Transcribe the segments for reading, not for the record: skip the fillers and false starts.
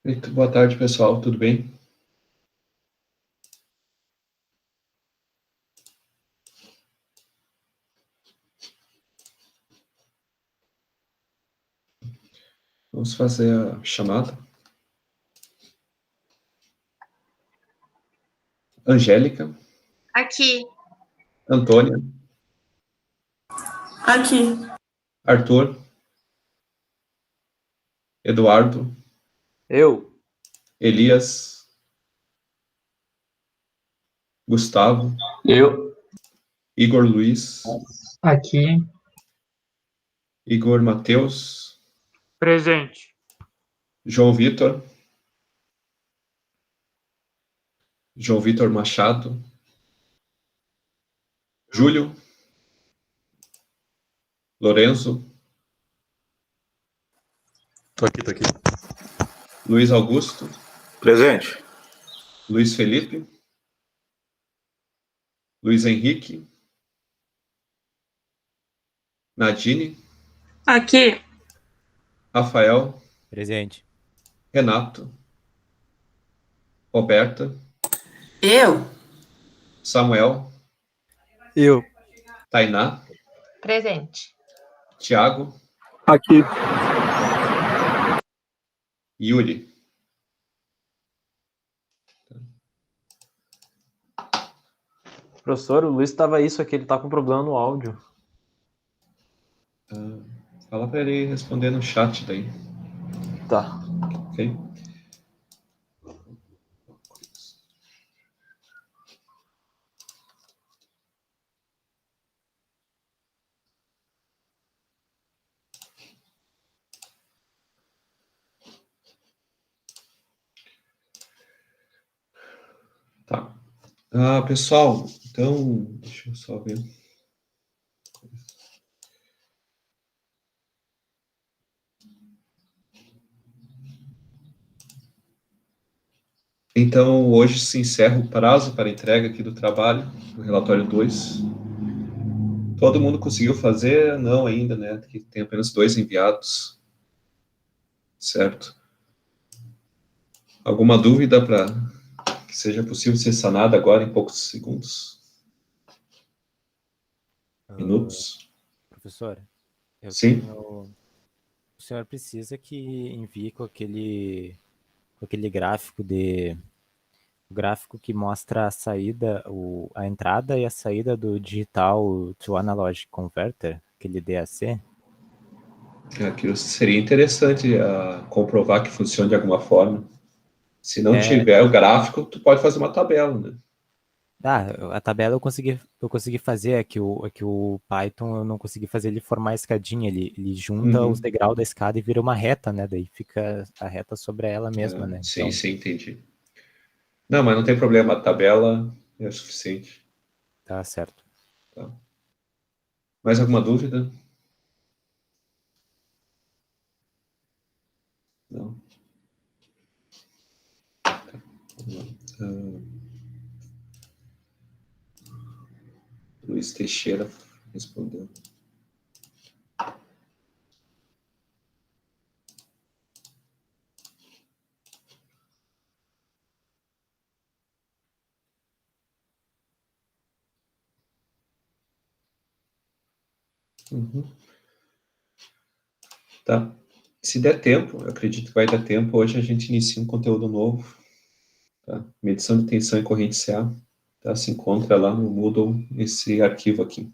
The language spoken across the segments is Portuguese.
Muito boa tarde, pessoal. Tudo bem? Vamos fazer a chamada. Angélica, Aqui. Antônia, Aqui. Arthur, Eduardo, Eu. Elias, Gustavo, Eu. Igor Luiz, Aqui. Igor Mateus, Presente. João Vitor Machado, Júlio, Lorenzo, Tô aqui. Luiz Augusto, Presente. Luiz Felipe, Luiz Henrique, Nadine, Aqui. Rafael, Presente. Renato, Roberta, Eu? Samuel, Eu. Tainá, Presente. Tiago, Aqui. Yuri. Professor, o Luiz estava aí, só que ele tá com problema no áudio. Fala para ele responder no chat daí, Tá. ok? Tá. Pessoal, então, deixa eu só ver. Então, hoje se encerra o prazo para entrega aqui do trabalho, do relatório 2. Todo mundo conseguiu fazer? Não ainda, né? Que tem apenas 2 enviados. Certo? Alguma dúvida para que seja possível ser sanada agora em poucos segundos? Minutos? Professor, Sim? o senhor precisa que envie com aquele gráfico o gráfico que mostra a saída, a entrada e a saída do digital to analog converter, aquele DAC. Aquilo seria interessante comprovar que funciona de alguma forma. Se não tiver o gráfico, tu pode fazer uma tabela, né? A tabela eu consegui fazer, é que o Python eu não consegui fazer ele formar a escadinha, ele junta os degraus da escada e vira uma reta, né? Daí fica a reta sobre ela mesma, né? Sim, Então, sim, entendi. Não, mas não tem problema, a tabela é o suficiente. tá certo. Tá. Mais alguma dúvida? Não. Tá. Luiz Teixeira respondeu. Tá. Se der tempo, eu acredito que vai dar tempo, hoje a gente inicia um conteúdo novo. Tá? Medição de tensão em corrente CA. Tá? Se encontra lá no Moodle esse arquivo aqui.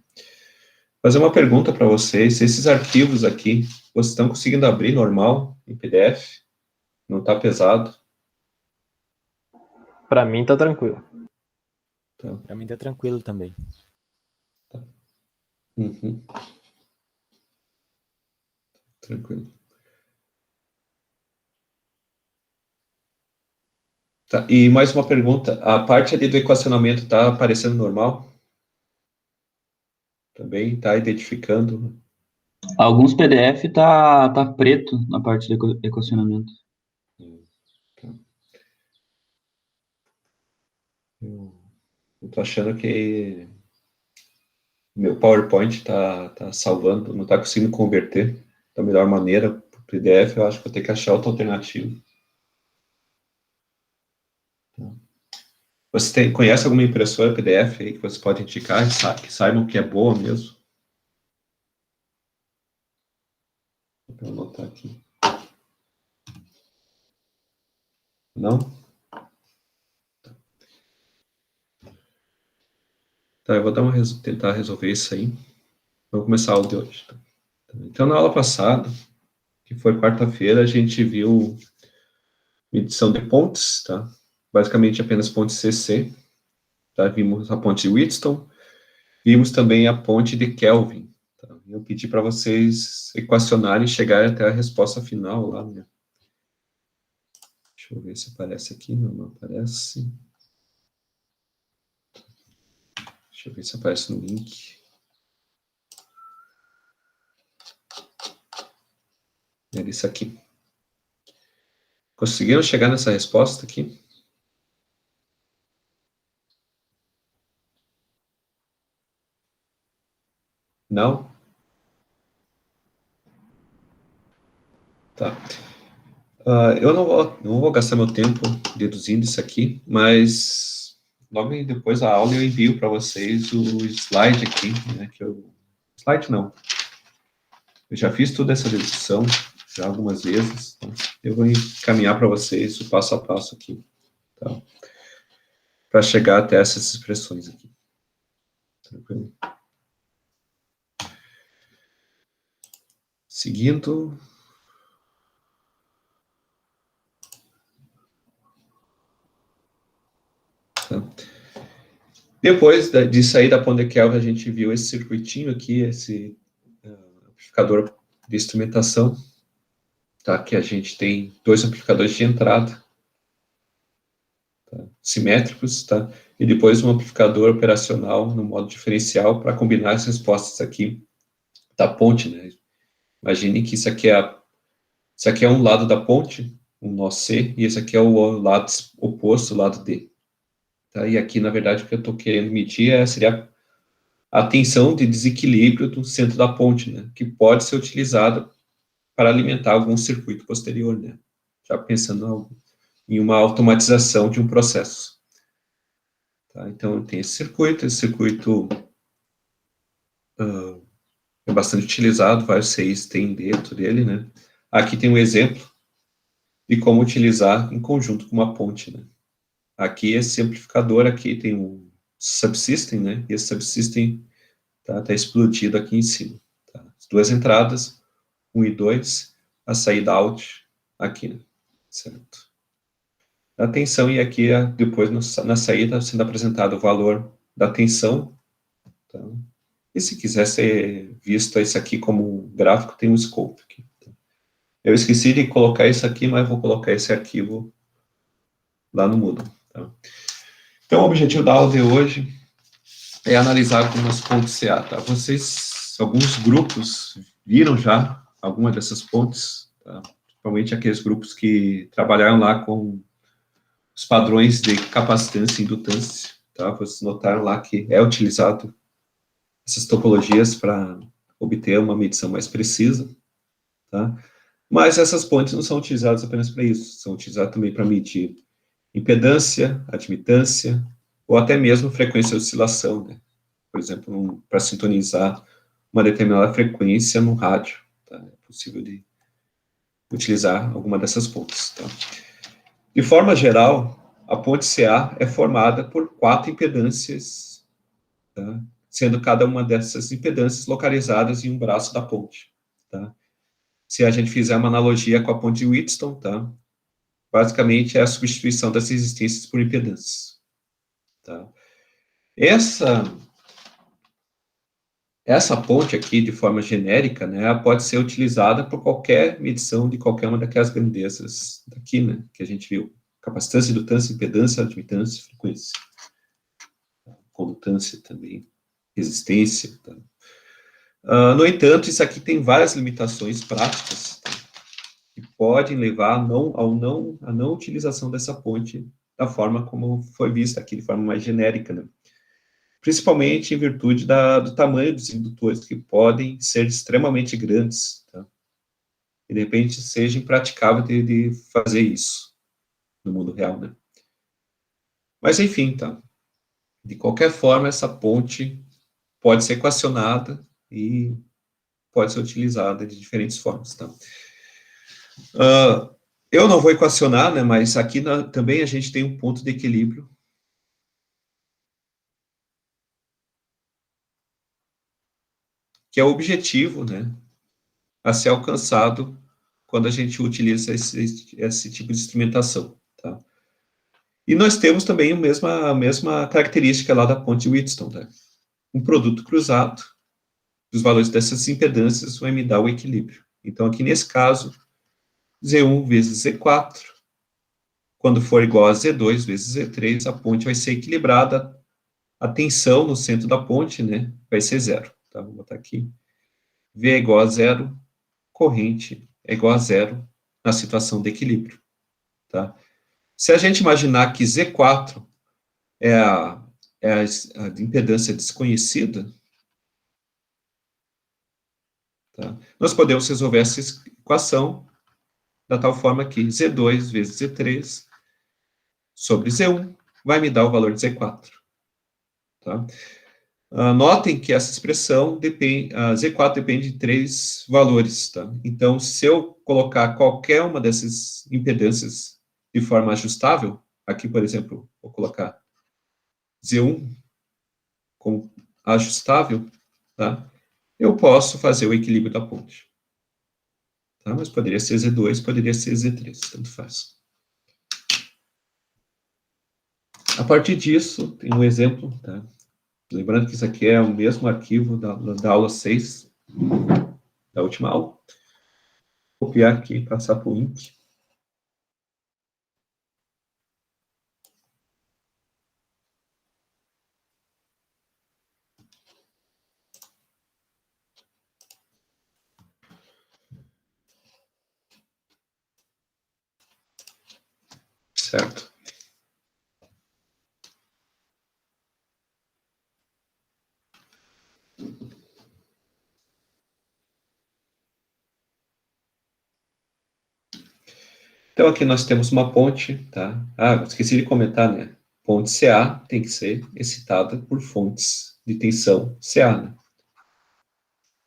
Fazer uma pergunta para vocês. Esses arquivos aqui, vocês estão conseguindo abrir normal em PDF? Não está pesado? Pra mim tá tranquilo. Tá. Pra mim tá tranquilo também. Tá. Tranquilo. Tá. E mais uma pergunta. A parte ali do equacionamento está aparecendo normal? Também está identificando? Alguns PDF tá preto na parte do equacionamento. Tá. Eu tô achando que meu PowerPoint tá salvando, não está conseguindo converter da melhor maneira para o PDF. Eu acho que vou ter que achar outra alternativa. Você conhece alguma impressora PDF aí que você pode indicar, que saibam que é boa mesmo? Vou anotar aqui. Não? Tá, eu vou tentar resolver isso aí. Vamos começar a aula de hoje. Tá? Então, na aula passada, que foi quarta-feira, a gente viu medição de pontes, tá? Basicamente apenas ponte CC. Tá? Vimos a ponte de Wheatstone, vimos também a ponte de Kelvin. Tá? Eu pedi para vocês equacionarem e chegarem até a resposta final lá, né? Deixa eu ver se aparece aqui. Não aparece. Deixa eu ver se aparece no link. É isso aqui. Conseguiram chegar nessa resposta aqui? Não? Tá. Eu não vou gastar meu tempo deduzindo isso aqui, mas logo depois da aula eu envio para vocês o slide aqui, né, slide não. Eu já fiz toda essa dedução já algumas vezes, então eu vou encaminhar para vocês o passo a passo aqui, tá? Para chegar até essas expressões aqui. Tranquilo? Seguindo. Tá. Depois de sair da ponte de Kelvin, a gente viu esse circuitinho aqui, esse amplificador de instrumentação, tá? Que a gente tem dois amplificadores de entrada, tá? Simétricos, tá? E depois um amplificador operacional no modo diferencial para combinar as respostas aqui da ponte, né? Imagine que isso aqui é um lado da ponte, um nó C, e esse aqui é o lado oposto, o lado D. Tá? E aqui, na verdade, o que eu estou querendo medir seria a tensão de desequilíbrio do centro da ponte, né? Que pode ser utilizada para alimentar algum circuito posterior, né? Já pensando em uma automatização de um processo. Tá? Então, tem esse circuito é bastante utilizado, vários CIs têm dentro dele, né? Aqui tem um exemplo de como utilizar em conjunto com uma ponte, né? Aqui, esse amplificador aqui tem um subsystem, né? E esse subsystem tá explodido aqui em cima. Tá? As duas entradas, 1 e 2, a saída out aqui, né? Certo? A tensão, e aqui, depois, na saída, sendo apresentado o valor da tensão. Tá? E se quiser ser visto isso aqui como um gráfico, tem um scope aqui. Tá? Eu esqueci de colocar isso aqui, mas vou colocar esse arquivo lá no Moodle. Tá? Então, o objetivo da aula de hoje é analisar algumas pontes CA. Tá? Alguns grupos viram já alguma dessas pontes, tá? Principalmente aqueles grupos que trabalharam lá com os padrões de capacitância e indutância, tá? Vocês notaram lá que é utilizado essas topologias para obter uma medição mais precisa, tá? Mas essas pontes não são utilizadas apenas para isso, são utilizadas também para medir impedância, admitância, ou até mesmo frequência de oscilação, né? Por exemplo, para sintonizar uma determinada frequência no rádio, tá? É possível de utilizar alguma dessas pontes, tá? De forma geral, a ponte CA é formada por 4 impedâncias, tá? Sendo cada uma dessas impedâncias localizadas em um braço da ponte, tá? Se a gente fizer uma analogia com a ponte de Wheatstone, tá? Basicamente é a substituição das resistências por impedâncias, tá? Essa ponte aqui, de forma genérica, né, pode ser utilizada por qualquer medição de qualquer uma daquelas grandezas daqui, né, que a gente viu. Capacitância, indutância, impedância, admitância, frequência. Condutância também, resistência. Tá? No entanto, isso aqui tem várias limitações práticas, tá, que podem levar à não utilização dessa ponte da forma como foi vista aqui, de forma mais genérica, né? Principalmente em virtude do tamanho dos indutores, que podem ser extremamente grandes, tá? E, de repente, seja impraticável de fazer isso no mundo real, né? Mas, enfim, tá? De qualquer forma, essa ponte pode ser equacionada e pode ser utilizada de diferentes formas, tá? Eu não vou equacionar, né, mas aqui também a gente tem um ponto de equilíbrio que é o objetivo, né, a ser alcançado quando a gente utiliza esse tipo de instrumentação, tá? E nós temos também a mesma característica lá da ponte de Wheatstone, tá? Um produto cruzado, os valores dessas impedâncias vai me dar o equilíbrio. Então, aqui nesse caso, Z1 vezes Z4, quando for igual a Z2 vezes Z3, a ponte vai ser equilibrada, a tensão no centro da ponte, né, vai ser zero, tá? Vou botar aqui, V é igual a zero, corrente é igual a zero na situação de equilíbrio, tá? Se a gente imaginar que Z4 é a impedância desconhecida, tá? Nós podemos resolver essa equação da tal forma que Z2 vezes Z3 sobre Z1 vai me dar o valor de Z4. Tá? Notem que essa expressão Z4 depende de 3 valores. Tá? Então, se eu colocar qualquer uma dessas impedâncias de forma ajustável, aqui, por exemplo, vou colocar Z1 como ajustável, tá? Eu posso fazer o equilíbrio da ponte. Tá? Mas poderia ser Z2, poderia ser Z3, tanto faz. A partir disso, tem um exemplo, tá? Lembrando que isso aqui é o mesmo arquivo da aula 6, da última aula. Vou copiar aqui e passar para o link. Certo. Então, aqui nós temos uma ponte, tá? Esqueci de comentar, né? Ponte CA tem que ser excitada por fontes de tensão CA, né?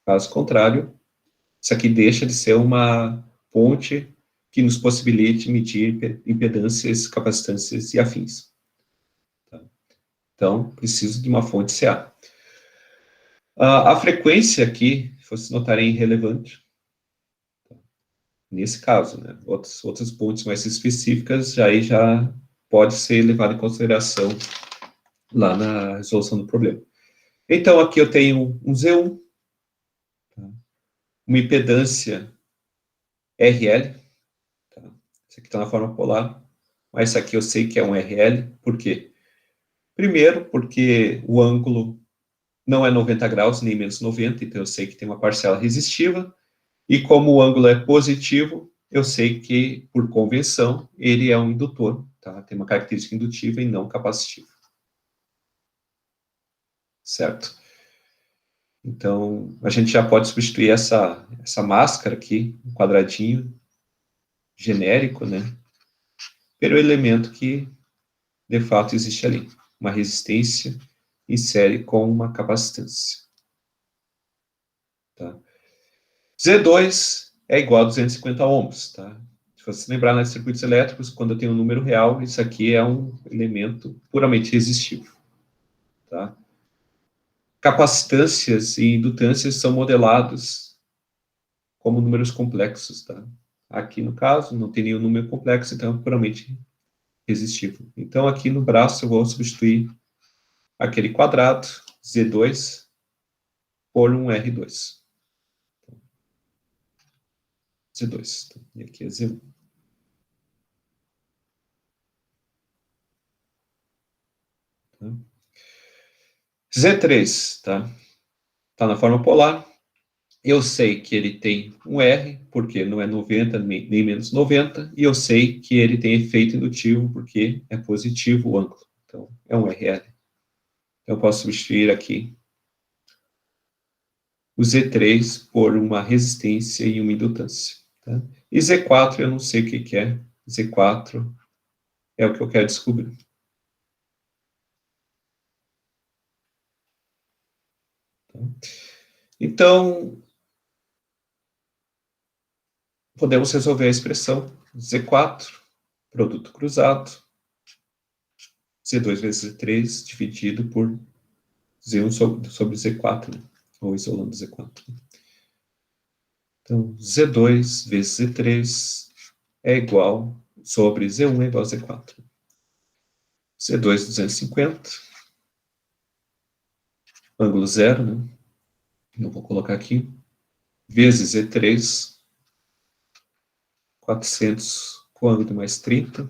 Caso contrário, isso aqui deixa de ser uma ponte que nos possibilite medir impedâncias, capacitâncias e afins. Tá? Então, preciso de uma fonte CA. A frequência aqui, vocês notarem, irrelevante. Nesse caso, né? Outras pontes mais específicas já pode ser levado em consideração lá na resolução do problema. Então, aqui eu tenho um Z1, tá? Uma impedância RL, tá? Isso aqui está na forma polar, mas isso aqui eu sei que é um RL, por quê? Primeiro, porque o ângulo não é 90 graus, nem menos 90, então eu sei que tem uma parcela resistiva, e como o ângulo é positivo, eu sei que, por convenção, ele é um indutor, tá? Tem uma característica indutiva e não capacitiva. Certo? Então, a gente já pode substituir essa máscara aqui, um quadradinho genérico, né? Pelo elemento que, de fato, existe ali. Uma resistência em série com uma capacitância. Tá? Z2 é igual a 250 ohms, tá? Se você lembrar nos circuitos elétricos, quando eu tenho um número real, isso aqui é um elemento puramente resistivo, tá? Capacitâncias e indutâncias são modelados como números complexos, tá? Aqui, no caso, não tem nenhum número complexo, então é puramente resistivo. Então, aqui no braço, eu vou substituir aquele quadrado, Z2, por um R2. Z2. Tá? E aqui é Z1. Tá? Z3, tá? Tá na forma polar. Eu sei que ele tem um R, porque não é 90 nem menos 90, e eu sei que ele tem efeito indutivo, porque é positivo o ângulo. Então, é um RL. Então, eu posso substituir aqui o Z3 por uma resistência e uma indutância. Tá? E Z4, eu não sei o que é. Z4 é o que eu quero descobrir. Então, podemos resolver a expressão Z4, produto cruzado, Z2 vezes Z3, dividido por Z1 sobre Z4, né? Ou isolando Z4. Então, Z2 vezes Z3 é igual, sobre Z1 é igual a Z4. Z2, 250. Ângulo zero, né? Eu vou colocar aqui. Vezes Z3, 400 com ângulo de mais 30.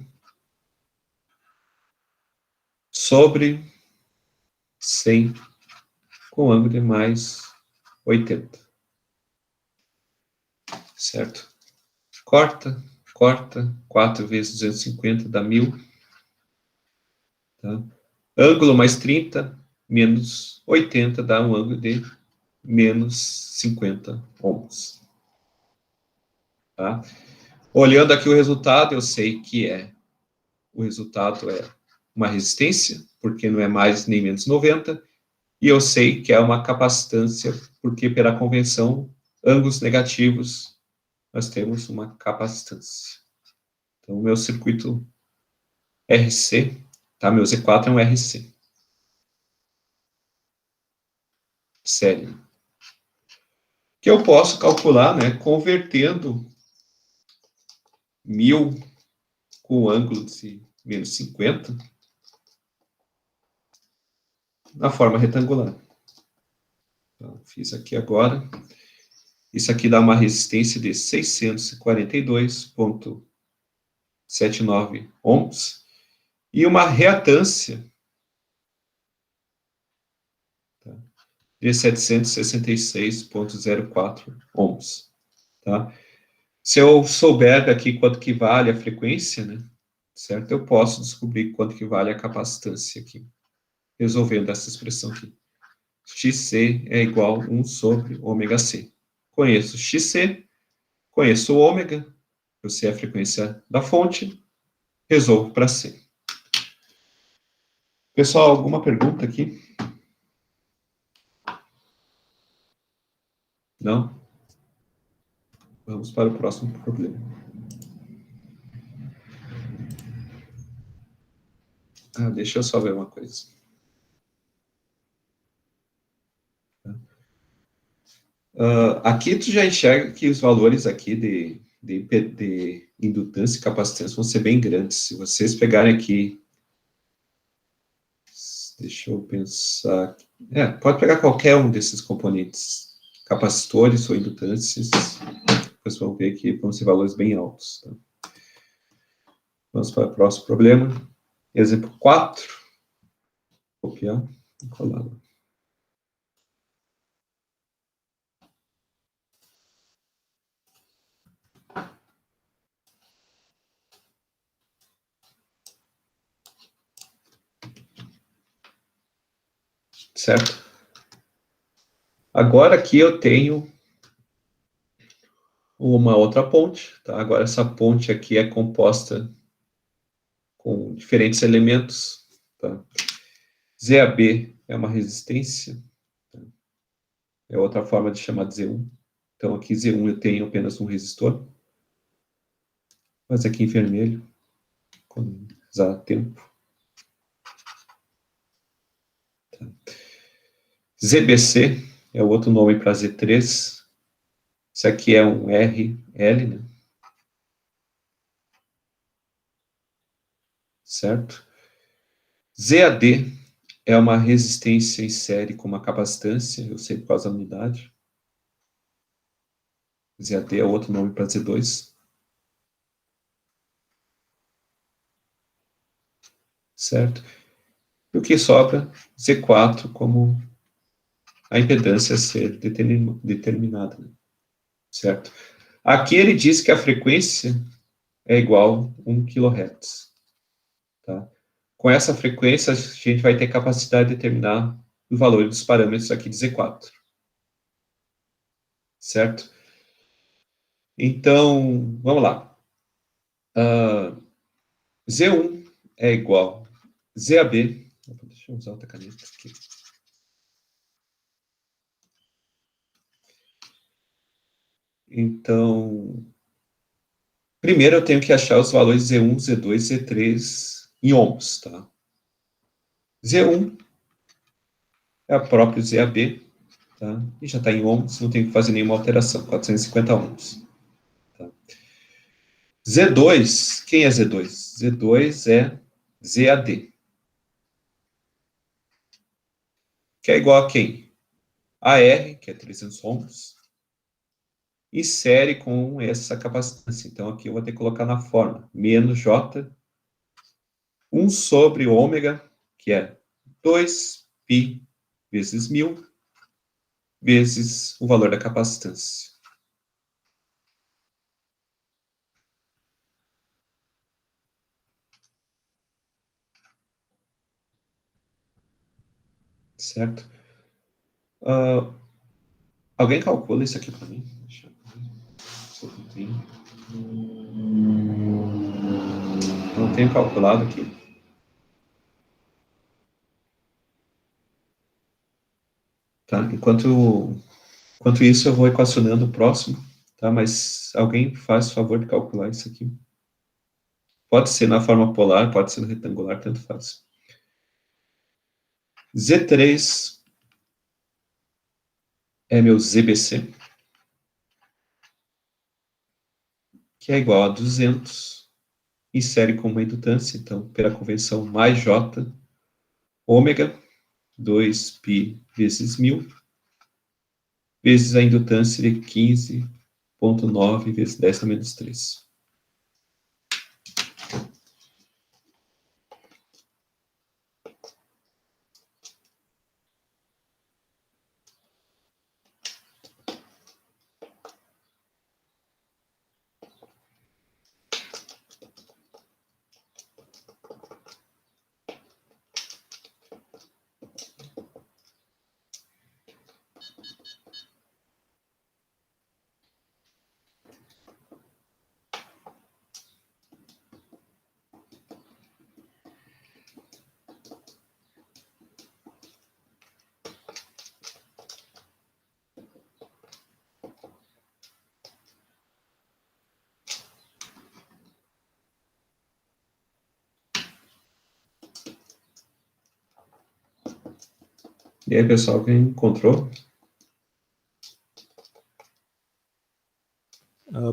Sobre 100 com ângulo de mais 80. Certo? Corta, 4 vezes 250 dá 1000. Tá? Ângulo mais 30, menos 80 dá um ângulo de menos 50 ohms. Tá? Olhando aqui o resultado, eu sei que o resultado é uma resistência, porque não é mais nem menos 90, e eu sei que é uma capacitância, porque pela convenção, ângulos negativos, nós temos uma capacitância. Então, o meu circuito RC, tá? Meu Z4 é um RC. Série. Que eu posso calcular, né, convertendo 1000 com ângulo de menos 50 na forma retangular. Então, fiz aqui agora. Isso aqui dá uma resistência de 642,79 ohms e uma reatância de 766,04 ohms. Tá? Se eu souber aqui quanto que vale a frequência, né, certo? Eu posso descobrir quanto que vale a capacitância aqui, resolvendo essa expressão aqui. XC é igual a 1 sobre ômega C. Conheço XC, conheço o ômega, eu sei a frequência da fonte, resolvo para C. Pessoal, alguma pergunta aqui? Não? Vamos para o próximo problema. Deixa eu só ver uma coisa. Aqui tu já enxerga que os valores aqui de indutância e capacitância vão ser bem grandes. Se vocês pegarem aqui, deixa eu pensar. Pode pegar qualquer um desses componentes, capacitores ou indutâncias. Vocês vão ver que vão ser valores bem altos. Tá? Vamos para o próximo problema. Exemplo 4. Copiar e colar. Certo? Agora aqui eu tenho uma outra ponte, tá? Agora essa ponte aqui é composta com diferentes elementos, tá? ZAB é uma resistência, tá? É outra forma de chamar de Z1. Então aqui Z1 eu tenho apenas um resistor, mas aqui em vermelho, quando usar tempo. Tá? ZBC é o outro nome para Z3. Isso aqui é um RL, né? Certo? ZAD é uma resistência em série com uma capacitância, eu sei por causa da unidade. ZAD é outro nome para Z2. Certo? E o que sobra? Z4 como a impedância a ser determinada. Né? Certo? Aqui ele diz que a frequência é igual a 1 kHz. Tá? Com essa frequência, a gente vai ter capacidade de determinar o valor dos parâmetros aqui de Z4. Certo? Então, vamos lá. Z1 é igual a ZAB. Deixa eu usar outra caneta aqui. Então, primeiro eu tenho que achar os valores Z1, Z2, Z3 em ohms, tá? Z1 é a própria ZAB, tá? E já está em ohms, não tenho que fazer nenhuma alteração, 450 ohms. Tá? Z2, quem é Z2? Z2 é ZAD. Que é igual a quem? AR, que é 300 ohms, e série com essa capacitância. Então, aqui eu vou ter que colocar na forma, menos J, 1 sobre ômega, que é 2π vezes 1000, vezes o valor da capacitância. Certo? Alguém calcula isso aqui para mim? Deixa eu ver se eu tenho. Não tenho calculado aqui. Tá? Enquanto isso, eu vou equacionando o próximo, tá? Mas alguém faz o favor de calcular isso aqui. Pode ser na forma polar, pode ser no retangular, tanto faz. Z3 é meu ZBC, que é igual a 200, em série com uma indutância, então, pela convenção, mais J, ômega, 2π vezes 1000, vezes a indutância de 15,9 vezes 10 a menos 3. E aí, pessoal, quem encontrou?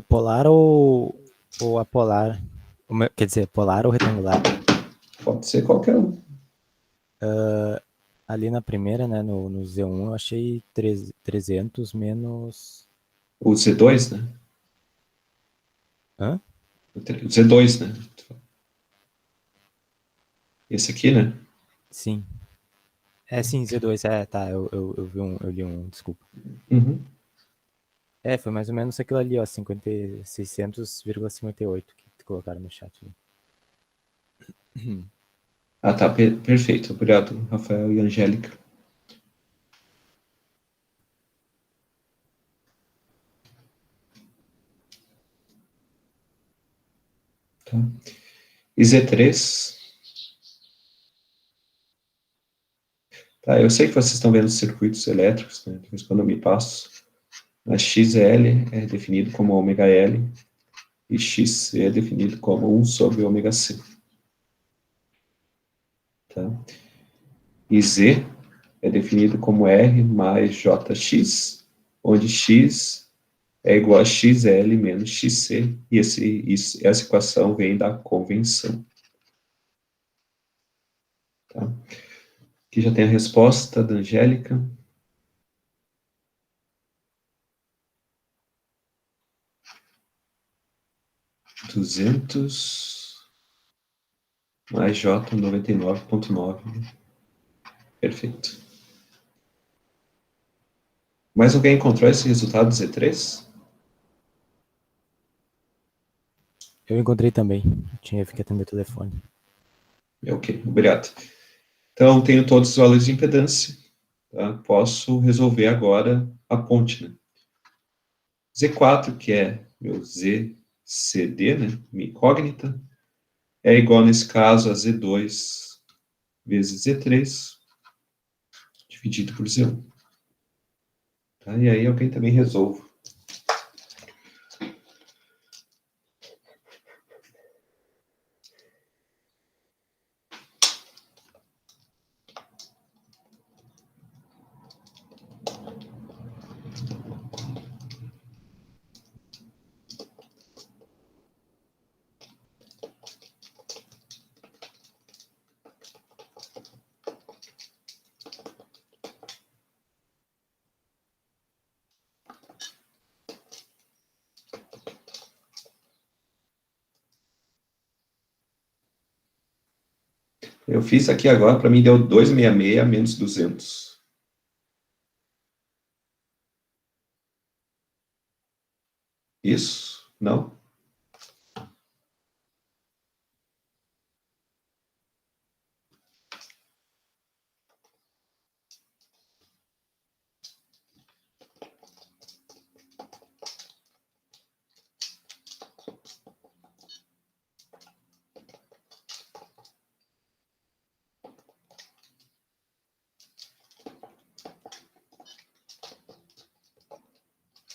Polar ou apolar? Quer dizer, polar ou retangular? Pode ser qualquer um. Ali na primeira, né, no Z1, eu achei 300 menos... O Z2, né? Hã? O Z2, né? Esse aqui, né? Sim. Sim, Z2, tá, eu li um, desculpa. Uhum. Foi mais ou menos aquilo ali, ó, 600,58 que colocaram no chat. Ah, tá, perfeito. Obrigado, Rafael e Angélica. Tá. E Z3. Tá, eu sei que vocês estão vendo circuitos elétricos, né? De vez em quando eu me passo. Mas XL é definido como ômega L e XC é definido como 1 sobre ômega C. Tá? E Z é definido como R mais JX, onde X é igual a XL menos XC, e essa equação vem da convenção. Tá? Aqui já tem a resposta da Angélica. Mais J 99,9. Perfeito. Mais alguém encontrou esse resultado do Z3? Eu encontrei também. Tinha que atender o telefone. Ok, obrigado. Então, tenho todos os valores de impedância. Tá? Posso resolver agora a ponte, né? Z4, que é meu ZCD, né? Minha incógnita, é igual, nesse caso, a Z2 vezes Z3, dividido por Z1. Tá? E aí alguém também resolve Eu fiz aqui agora, para mim deu 266 menos 200. Isso? Não?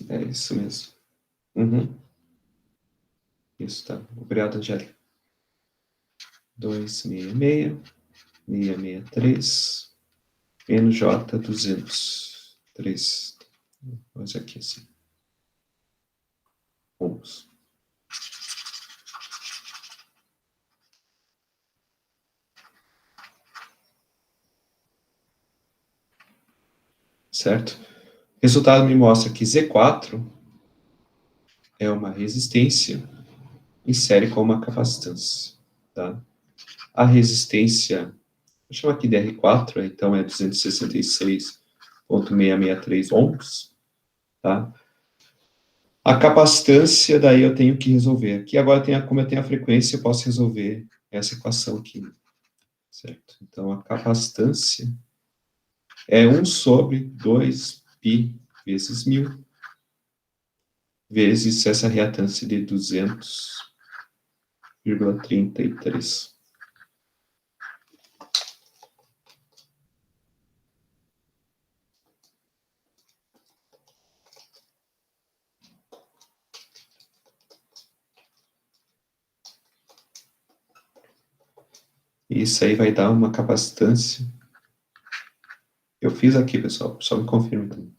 É isso mesmo. Uhum. Isso, tá. Obrigado, Angélica. 266, 663, menos J, 200. 3. Vamos aqui assim. Vamos. Certo? O resultado me mostra que Z4 é uma resistência em série com uma capacitância, tá? A resistência, vou chamar aqui de R4, então é 266,663 ohms, tá? A capacitância, daí eu tenho que resolver. Aqui agora, como eu tenho a frequência, eu posso resolver essa equação aqui, certo? Então, a capacitância é 1 sobre 2π vezes 1000, vezes essa reatância de 200,33. Isso aí vai dar uma capacitância. Eu fiz aqui, pessoal, só me confirme também.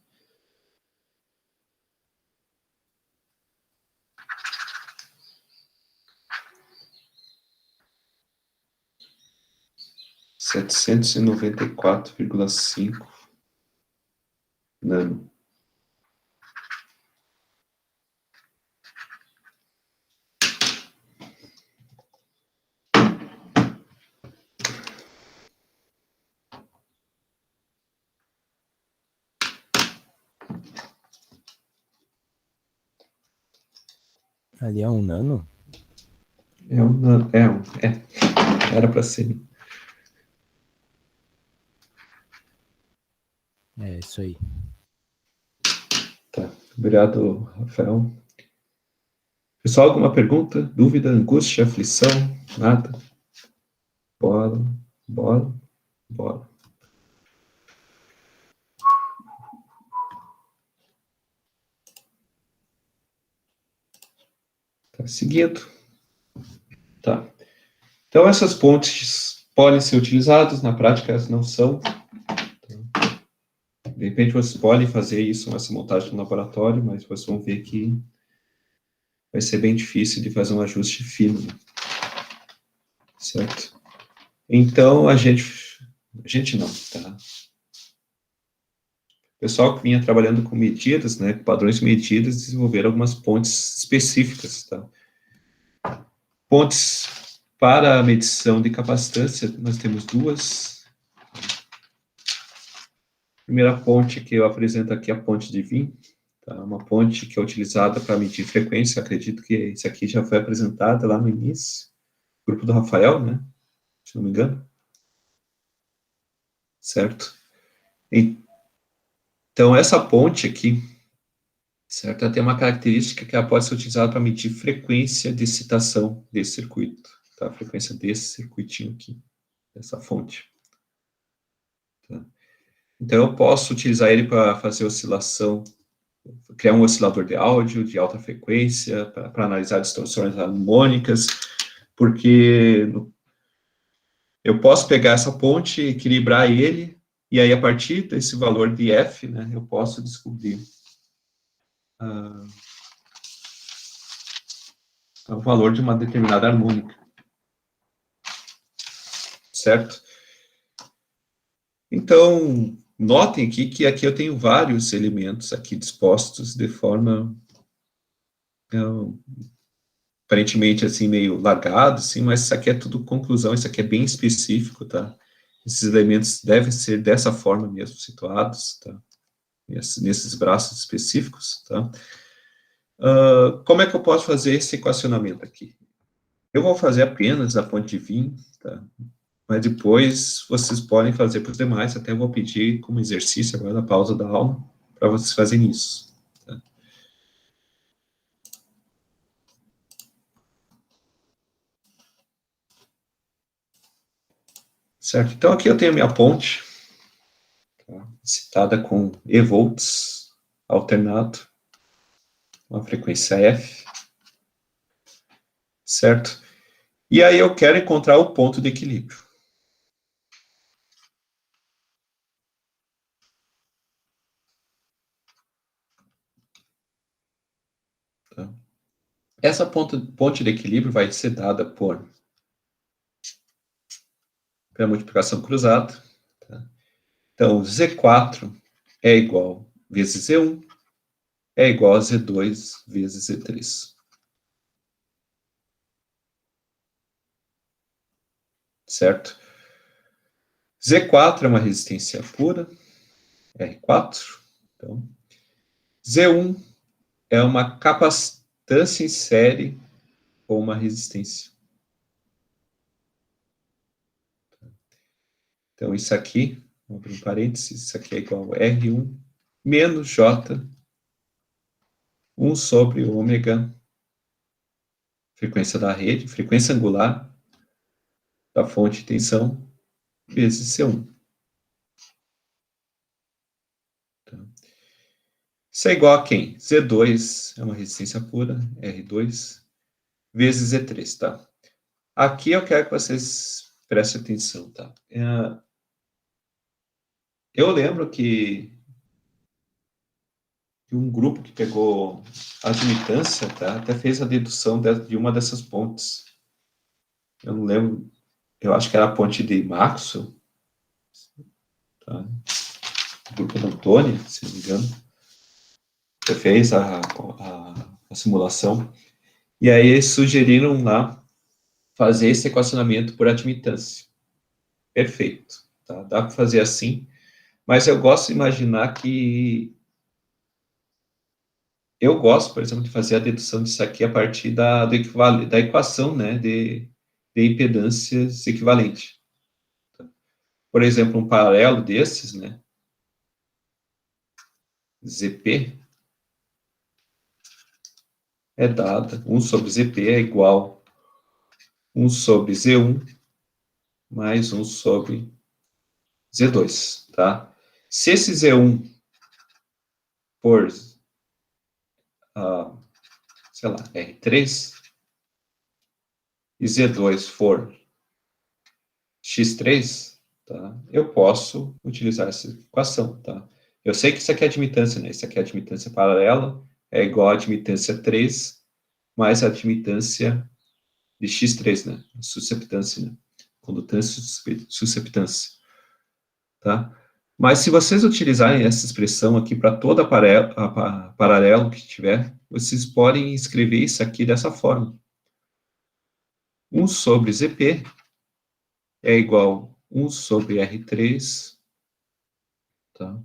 Setecentos e 794,5 nano. Ali é um nano? Era para ser. É isso aí. Tá, obrigado, Rafael. Pessoal, alguma pergunta, dúvida, angústia, aflição? Nada? Bora. Tá, seguindo. Tá. Então, essas pontes podem ser utilizadas, na prática elas não são. De repente, vocês podem fazer isso, essa montagem no laboratório, mas vocês vão ver que vai ser bem difícil de fazer um ajuste fino. Certo? Então, a gente não, tá? O pessoal que vinha trabalhando com medidas, né, com padrões de medidas, desenvolveram algumas pontes específicas, tá? Pontes para a medição de capacitância, nós temos duas. A primeira ponte que eu apresento aqui é a ponte de Wien, tá? Uma ponte que é utilizada para medir frequência, acredito que isso aqui já foi apresentado lá no início, grupo do Rafael, né? Se não me engano. Certo? Então, essa ponte aqui, certo? Ela tem uma característica que ela pode ser utilizada para medir frequência de excitação desse circuito, tá? A frequência desse circuitinho aqui, dessa fonte. Tá? Então, eu posso utilizar ele para fazer oscilação, criar um oscilador de áudio de alta frequência, para analisar distorções harmônicas, porque eu posso pegar essa ponte, equilibrar ele, e aí, a partir desse valor de F, né, eu posso descobrir o valor de uma determinada harmônica. Certo? Então, notem aqui que aqui eu tenho vários elementos aqui dispostos de forma aparentemente, assim, meio largado, assim, mas isso aqui é tudo conclusão, isso aqui é bem específico, tá? Esses elementos devem ser dessa forma mesmo, situados, tá? Nesses braços específicos, tá? Como é que eu posso fazer esse equacionamento aqui? Eu vou fazer apenas a ponte de Wien, tá? Mas depois vocês podem fazer para os demais, até vou pedir como exercício agora na pausa da aula, para vocês fazerem isso. Tá? Certo? Então aqui eu tenho a minha ponte, tá? Citada com E volts, alternado, uma frequência F, certo? E aí eu quero encontrar o ponto de equilíbrio. Tá? Essa ponte de equilíbrio vai ser dada pela multiplicação cruzada. Tá? Então, Z4 é igual vezes Z1 é igual a Z2 vezes Z3. Certo? Z4 é uma resistência pura, R4. Então, Z1 é uma capacitância em série com uma resistência. Então, isso aqui, vamos abrir um parênteses, isso aqui é igual a R1 menos J, 1 sobre ômega, frequência da rede, frequência angular da fonte de tensão, vezes C1. Tá? Isso é igual a quem? Z2 é uma resistência pura, R2, vezes Z3, tá? Aqui eu quero que vocês prestem atenção, tá? Eu lembro que um grupo que pegou a admitância, tá? Até fez a dedução de uma dessas pontes. Eu não lembro, eu acho que era a ponte de Maxwell, tá? O grupo da Antônia, se não me engano. Você fez a simulação. E aí eles sugeriram lá fazer esse equacionamento por admitância. Perfeito. Tá? Dá para fazer assim. Mas eu gosto de imaginar que... Eu gosto, por exemplo, de fazer a dedução disso aqui a partir da equação, né, de impedâncias equivalente. Por exemplo, um paralelo desses, né, ZP, é dada, 1 sobre ZP é igual 1 sobre Z1 mais 1 sobre Z2, tá? Se esse Z1 for, sei lá, R3, e Z2 for X3, tá? Eu posso utilizar essa equação, tá? Eu sei que isso aqui é admitância, né? Isso aqui é admitância paralela, é igual a admitância 3 mais a admitância de X3, né? Susceptância, né? Condutância e susceptância, tá? Mas se vocês utilizarem essa expressão aqui para toda paralelo que tiver, vocês podem escrever isso aqui dessa forma. 1 sobre ZP é igual a 1 sobre R3, tá?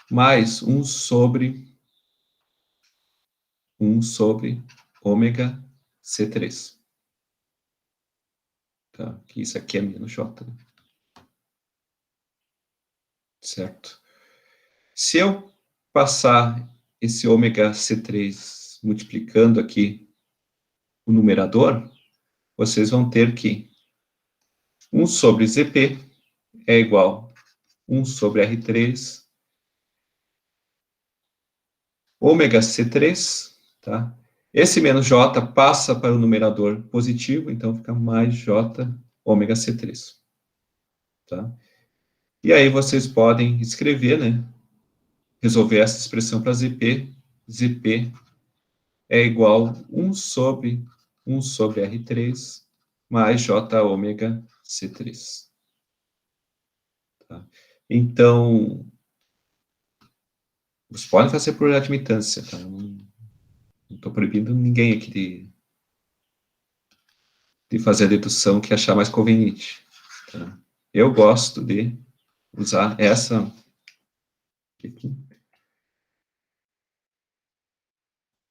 Mais 1 sobre ômega C3. Tá? Que isso aqui é menos J, né? Certo? Se eu passar esse ômega C3 multiplicando aqui o numerador, vocês vão ter que 1 sobre ZP é igual a 1 sobre R3, ômega C3, tá? Esse menos J passa para o numerador positivo, então fica mais J ômega C3, tá? E aí vocês podem escrever, né? Resolver essa expressão para ZP. ZP é igual a 1 sobre R3 mais J ômega C3. Tá? Então, vocês podem fazer por admitância, tá? Não estou proibindo ninguém aqui de fazer a dedução que achar mais conveniente. Tá? Eu gosto de usar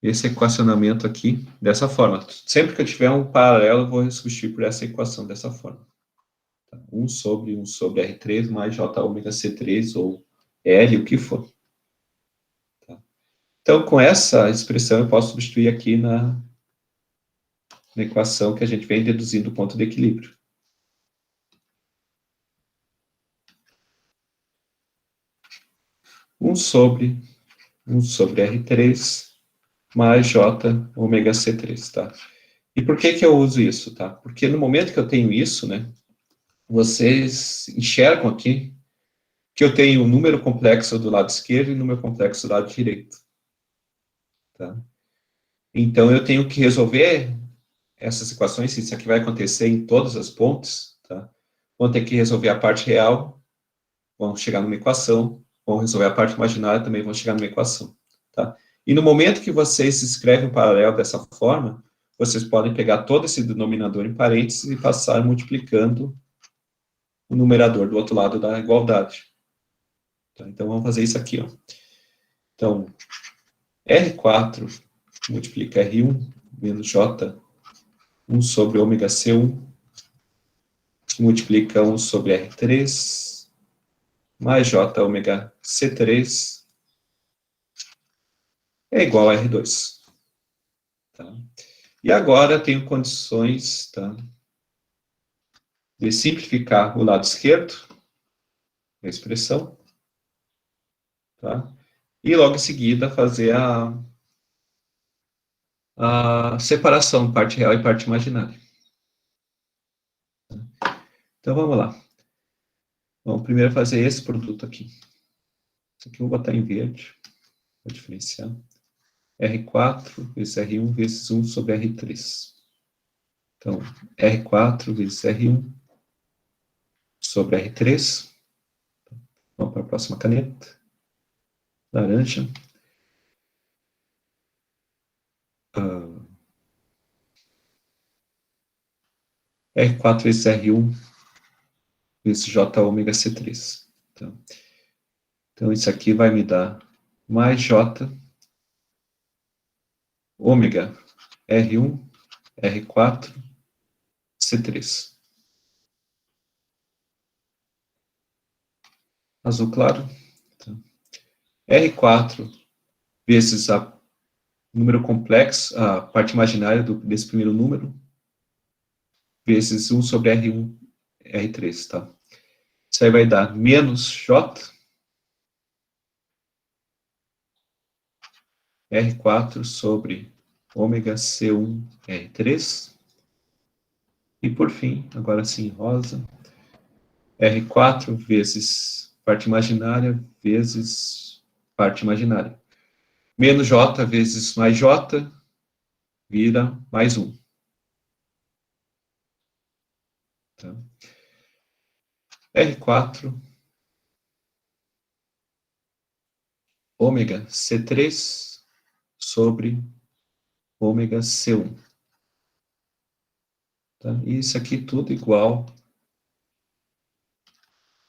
esse equacionamento aqui, dessa forma. Sempre que eu tiver um paralelo, eu vou substituir por essa equação dessa forma. Tá? 1 sobre R3 mais J ômega C3 ou L, o que for. Tá? Então, com essa expressão, eu posso substituir aqui na equação que a gente vem deduzindo o ponto de equilíbrio. Um sobre R3 mais J ômega C3, tá? E por que eu uso isso, tá? Porque no momento que eu tenho isso, né, vocês enxergam aqui que eu tenho um número complexo do lado esquerdo e um número complexo do lado direito. Tá? Então, eu tenho que resolver essas equações, se isso aqui vai acontecer em todas as pontes, tá? Vão ter que resolver a parte real, vão chegar numa equação, vão resolver a parte imaginária, também vão chegar numa equação. Tá? E no momento que vocês escrevem um paralelo dessa forma, vocês podem pegar todo esse denominador em parênteses e passar multiplicando o numerador do outro lado da igualdade. Tá? Então, vamos fazer isso aqui. Ó. Então, R4 multiplica R1 menos J, 1 sobre ômega C1, multiplica 1 sobre R3, mais J ômega C3, é igual a R2. Tá? E agora eu tenho condições, tá, de simplificar o lado esquerdo da expressão, tá? E logo em seguida fazer a separação, parte real e parte imaginária. Então, vamos lá. Vamos primeiro fazer esse produto aqui. Isso aqui eu vou botar em verde, para diferenciar. R4 vezes R1 vezes 1 sobre R3. Então, R4 vezes R1 sobre R3. Vamos para a próxima caneta. Laranja. R4 vezes R1 vezes J ômega C3. Então, isso aqui vai me dar mais J ômega R1, R4, C3. Azul claro. Então, R4 vezes o número complexo, a parte imaginária desse primeiro número, vezes 1 sobre R1, R3, tá? Isso aí vai dar menos J, R4 sobre ômega C1, R3. E por fim, agora sim, rosa, R4 vezes parte imaginária vezes parte imaginária. Menos J vezes mais J vira mais 1. Tá? R4 ômega C3 sobre ômega C1. Tá? E isso aqui tudo igual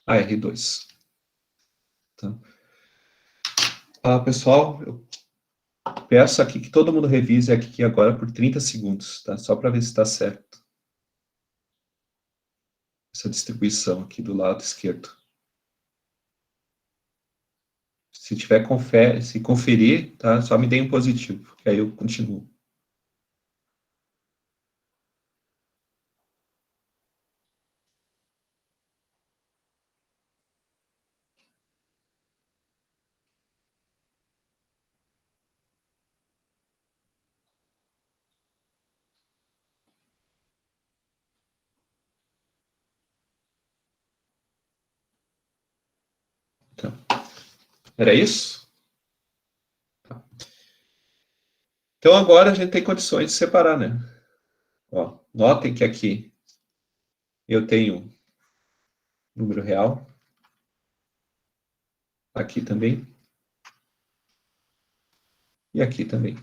a R2. Tá? Pessoal, eu peço aqui que todo mundo revise aqui agora por 30 segundos, tá? Só para ver se está certo. Essa distribuição aqui do lado esquerdo. Se tiver se conferir, tá? Só me dê um positivo, que aí eu continuo. Então, era isso? Tá. Então, agora a gente tem condições de separar, né? Ó, notem que aqui eu tenho número real. Aqui também. E aqui também.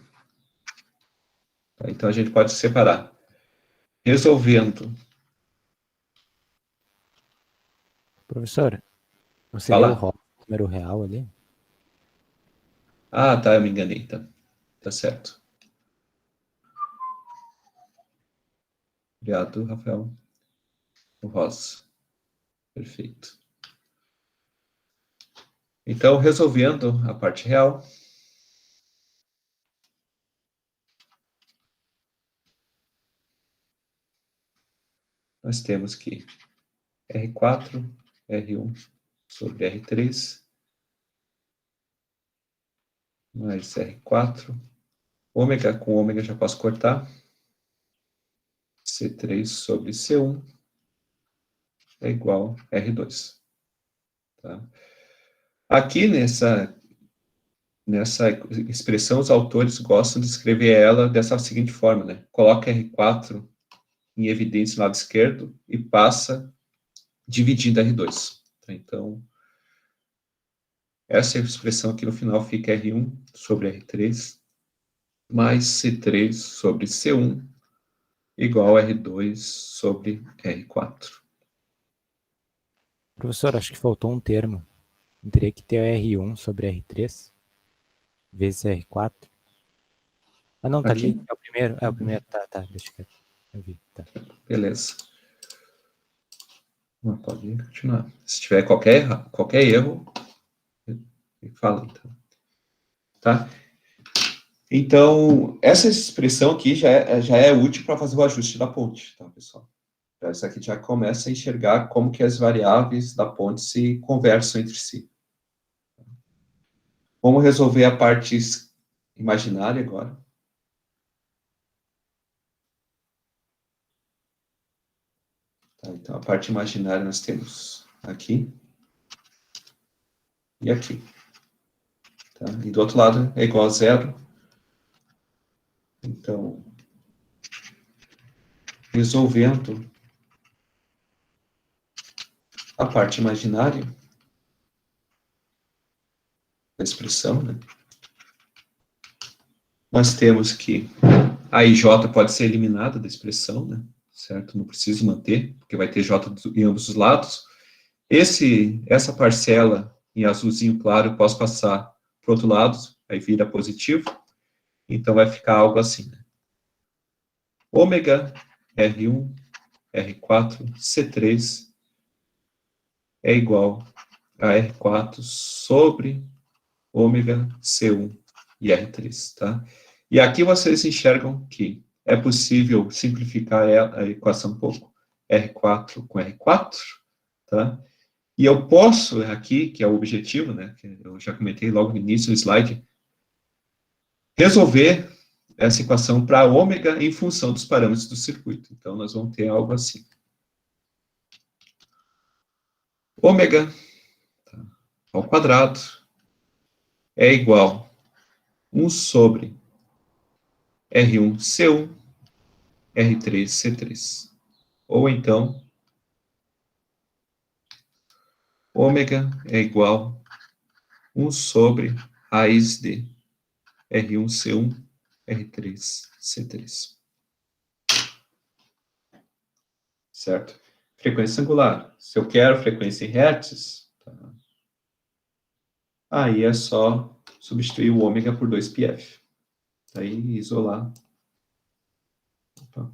Tá, então, a gente pode separar Resolvendo. Professor, você Fala. leu o número real ali? Ah, tá, eu me enganei, tá. Tá certo. Obrigado, Rafael. O rosa. Perfeito. Então, resolvendo a parte real. Nós temos que R4, R1 sobre R3, mais R4. Ômega com ômega já posso cortar. C3 sobre C1 é igual a R2. Tá? Aqui nessa expressão, os autores gostam de escrever ela dessa seguinte forma, né? Coloca R4 em evidência no lado esquerdo e passa dividindo R2. Tá? Então, essa expressão aqui no final fica R1 sobre R3 mais C3 sobre C1 igual a R2 sobre R4. Professor, acho que faltou um termo. Teria que ter R1 sobre R3 vezes R4. Ah, não, tá Aqui? ali. É o primeiro. É o primeiro. Tá. Deixa eu ver. Eu vi. Tá. Beleza. Pode continuar. Se tiver qualquer erro, me fala, então. Tá? Então, essa expressão aqui já é útil para fazer o ajuste da ponte, tá, pessoal? Então, essa aqui já começa a enxergar como que as variáveis da ponte se conversam entre si. Vamos resolver a parte imaginária agora. Tá, então, a parte imaginária nós temos aqui e aqui. Tá? E do outro lado é igual a zero. Então, resolvendo a parte imaginária da expressão, né? Nós temos que a IJ pode ser eliminada da expressão, né? Certo? Não preciso manter, porque vai ter J em ambos os lados. Essa parcela em azulzinho claro eu posso passar para o outro lado, aí vira positivo. Então vai ficar algo assim, né? Ômega R1, R4, C3 é igual a R4 sobre ômega C1 e R3, tá? E aqui vocês enxergam que é possível simplificar a equação um pouco. R4 com R4, tá? E eu posso, aqui, que é o objetivo, né, que eu já comentei logo no início do slide, resolver essa equação para ômega em função dos parâmetros do circuito. Então, nós vamos ter algo assim. Ômega ao quadrado é igual a 1 sobre R1 C1, R3 C3. Ou então, ômega é igual a 1 sobre raiz de R1 C1, R3 C3. Certo? Frequência angular. Se eu quero frequência em hertz, tá? Aí é só substituir o ômega por 2πf. Aí isolar. Opa.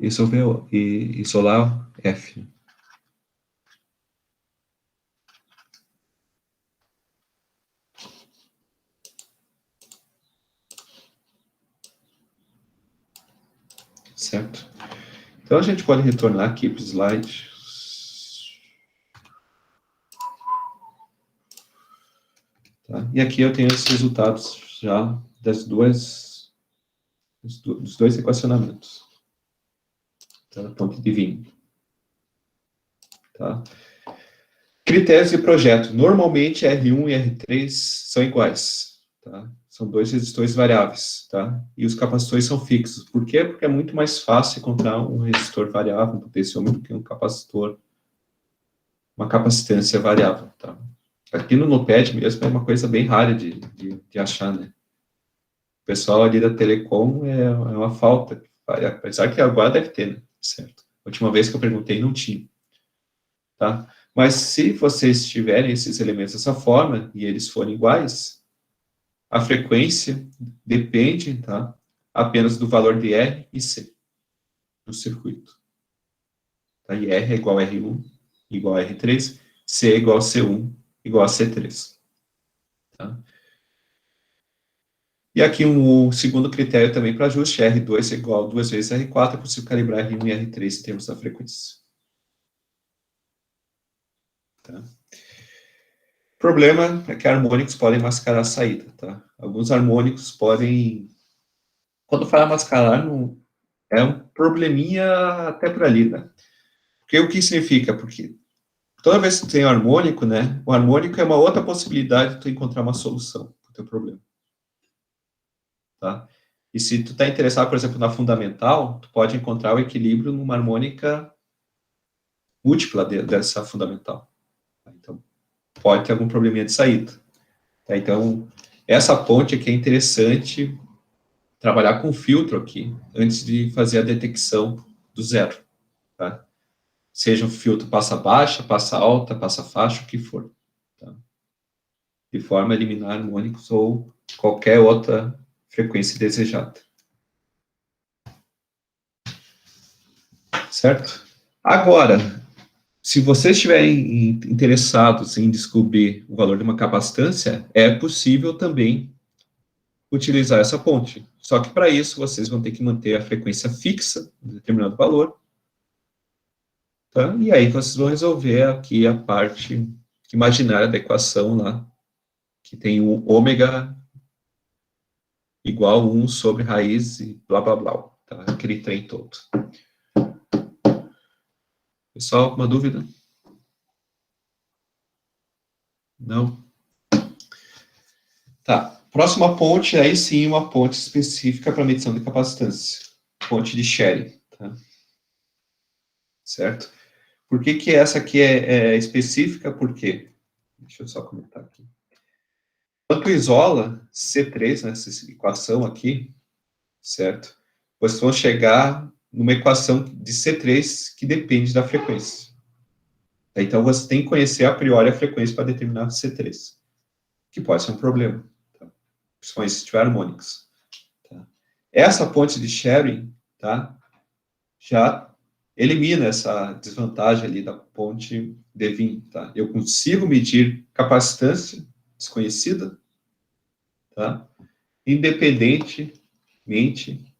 Isolar F. Certo? Então a gente pode retornar aqui para o slide. Tá? E aqui eu tenho os resultados já dos dois equacionamentos. Tá? Ponto divino. Tá? Critérios de projeto. Normalmente R1 e R3 são iguais. Tá? São dois resistores variáveis. Tá? E os capacitores são fixos. Por quê? Porque é muito mais fácil encontrar um resistor variável, um potenciômetro, do que um capacitor uma capacitância variável, tá? Aqui no NOPAD mesmo é uma coisa bem rara de achar, né? O pessoal ali da Telecom é uma falta, apesar que agora deve ter, né? Certo. A última vez que eu perguntei não tinha, tá? Mas se vocês tiverem esses elementos dessa forma e eles forem iguais, a frequência depende, tá? Apenas do valor de R e C do circuito. Tá? E R é igual a R1, igual a R3, C é igual a C1, igual a C3. Tá? E aqui um segundo critério também para ajuste, R2 é igual a 2 vezes R4, é possível calibrar R1 e R3 em termos da frequência. Tá? O problema é que harmônicos podem mascarar a saída, tá? Alguns harmônicos podem... Quando fala mascarar, não... é um probleminha até por ali, né? Porque o que significa? Porque toda vez que tu tem um harmônico, né? O harmônico é uma outra possibilidade de tu encontrar uma solução para o teu problema. Tá? E se tu está interessado, por exemplo, na fundamental, tu pode encontrar o equilíbrio numa harmônica múltipla dessa fundamental. Então, pode ter algum probleminha de saída. Tá? Então, essa ponte aqui é interessante trabalhar com filtro aqui, antes de fazer a detecção do zero. Tá? Seja um filtro passa baixa, passa alta, passa faixa, o que for. Tá? De forma a eliminar harmônicos ou qualquer outra frequência desejada. Certo? Agora, se vocês estiverem interessados em descobrir o valor de uma capacitância, é possível também utilizar essa ponte. Só que para isso, vocês vão ter que manter a frequência fixa, de determinado valor. Tá? E aí vocês vão resolver aqui a parte imaginária da equação lá, que tem o ômega igual 1 sobre raiz e blá, blá, blá. Tá? Aquele trem todo. Pessoal, alguma dúvida? Não? Tá. Próxima ponte, aí sim, uma ponte específica para medição de capacitância. Ponte de Sherry. Tá? Certo? Por que que essa aqui é específica? Por quê? Deixa eu só comentar aqui. Quando isola C3, né, essa equação aqui, certo? Vocês vão chegar numa equação de C3 que depende da frequência. Então, você tem que conhecer a priori a frequência para determinar C3, que pode ser um problema, tá? Principalmente se tiver harmônicos. Tá? Essa ponte de Sherry, tá? Já elimina essa desvantagem ali da ponte de Wien, tá? Eu consigo medir capacitância desconhecida, tá? Independentemente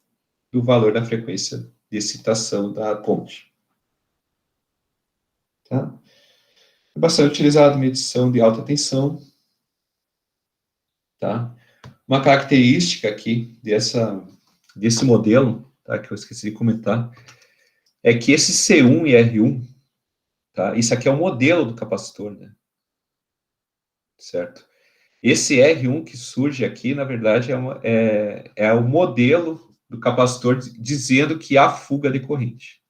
do valor da frequência de excitação da ponte. Tá? É bastante utilizado em medição de alta tensão. Tá? Uma característica aqui desse modelo, tá, que eu esqueci de comentar, é que esse C1 e R1, tá, isso aqui é o modelo do capacitor, né? Certo? Esse R1 que surge aqui, na verdade, é o modelo do capacitor dizendo que há fuga de corrente.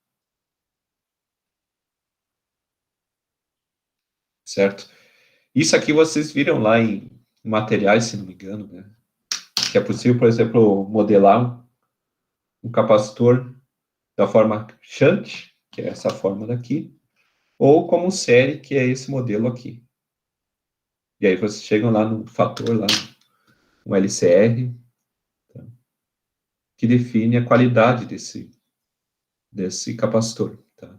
Certo? Isso aqui vocês viram lá em materiais, se não me engano, né? Que é possível, por exemplo, modelar um capacitor da forma shunt, que é essa forma daqui, ou como série, que é esse modelo aqui. E aí vocês chegam lá no fator, lá no LCR, tá? Que define a qualidade desse capacitor. Tá?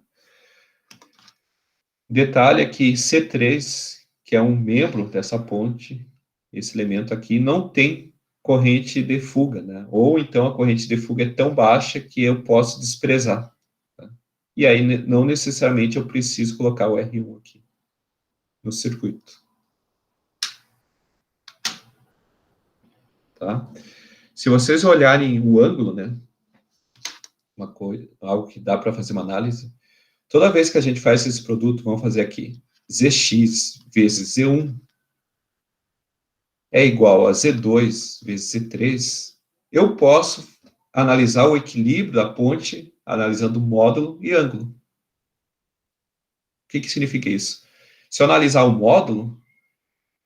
Detalhe é que C3, que é um membro dessa ponte, esse elemento aqui, não tem corrente de fuga, né? Ou então a corrente de fuga é tão baixa que eu posso desprezar. Tá? E aí não necessariamente eu preciso colocar o R1 aqui no circuito. Tá? Se vocês olharem o ângulo, né? Uma coisa, algo que dá para fazer uma análise. Toda vez que a gente faz esse produto, vamos fazer aqui, Zx vezes Z1 é igual a Z2 vezes Z3, eu posso analisar o equilíbrio da ponte, analisando módulo e ângulo. O que significa isso? Se eu analisar o módulo,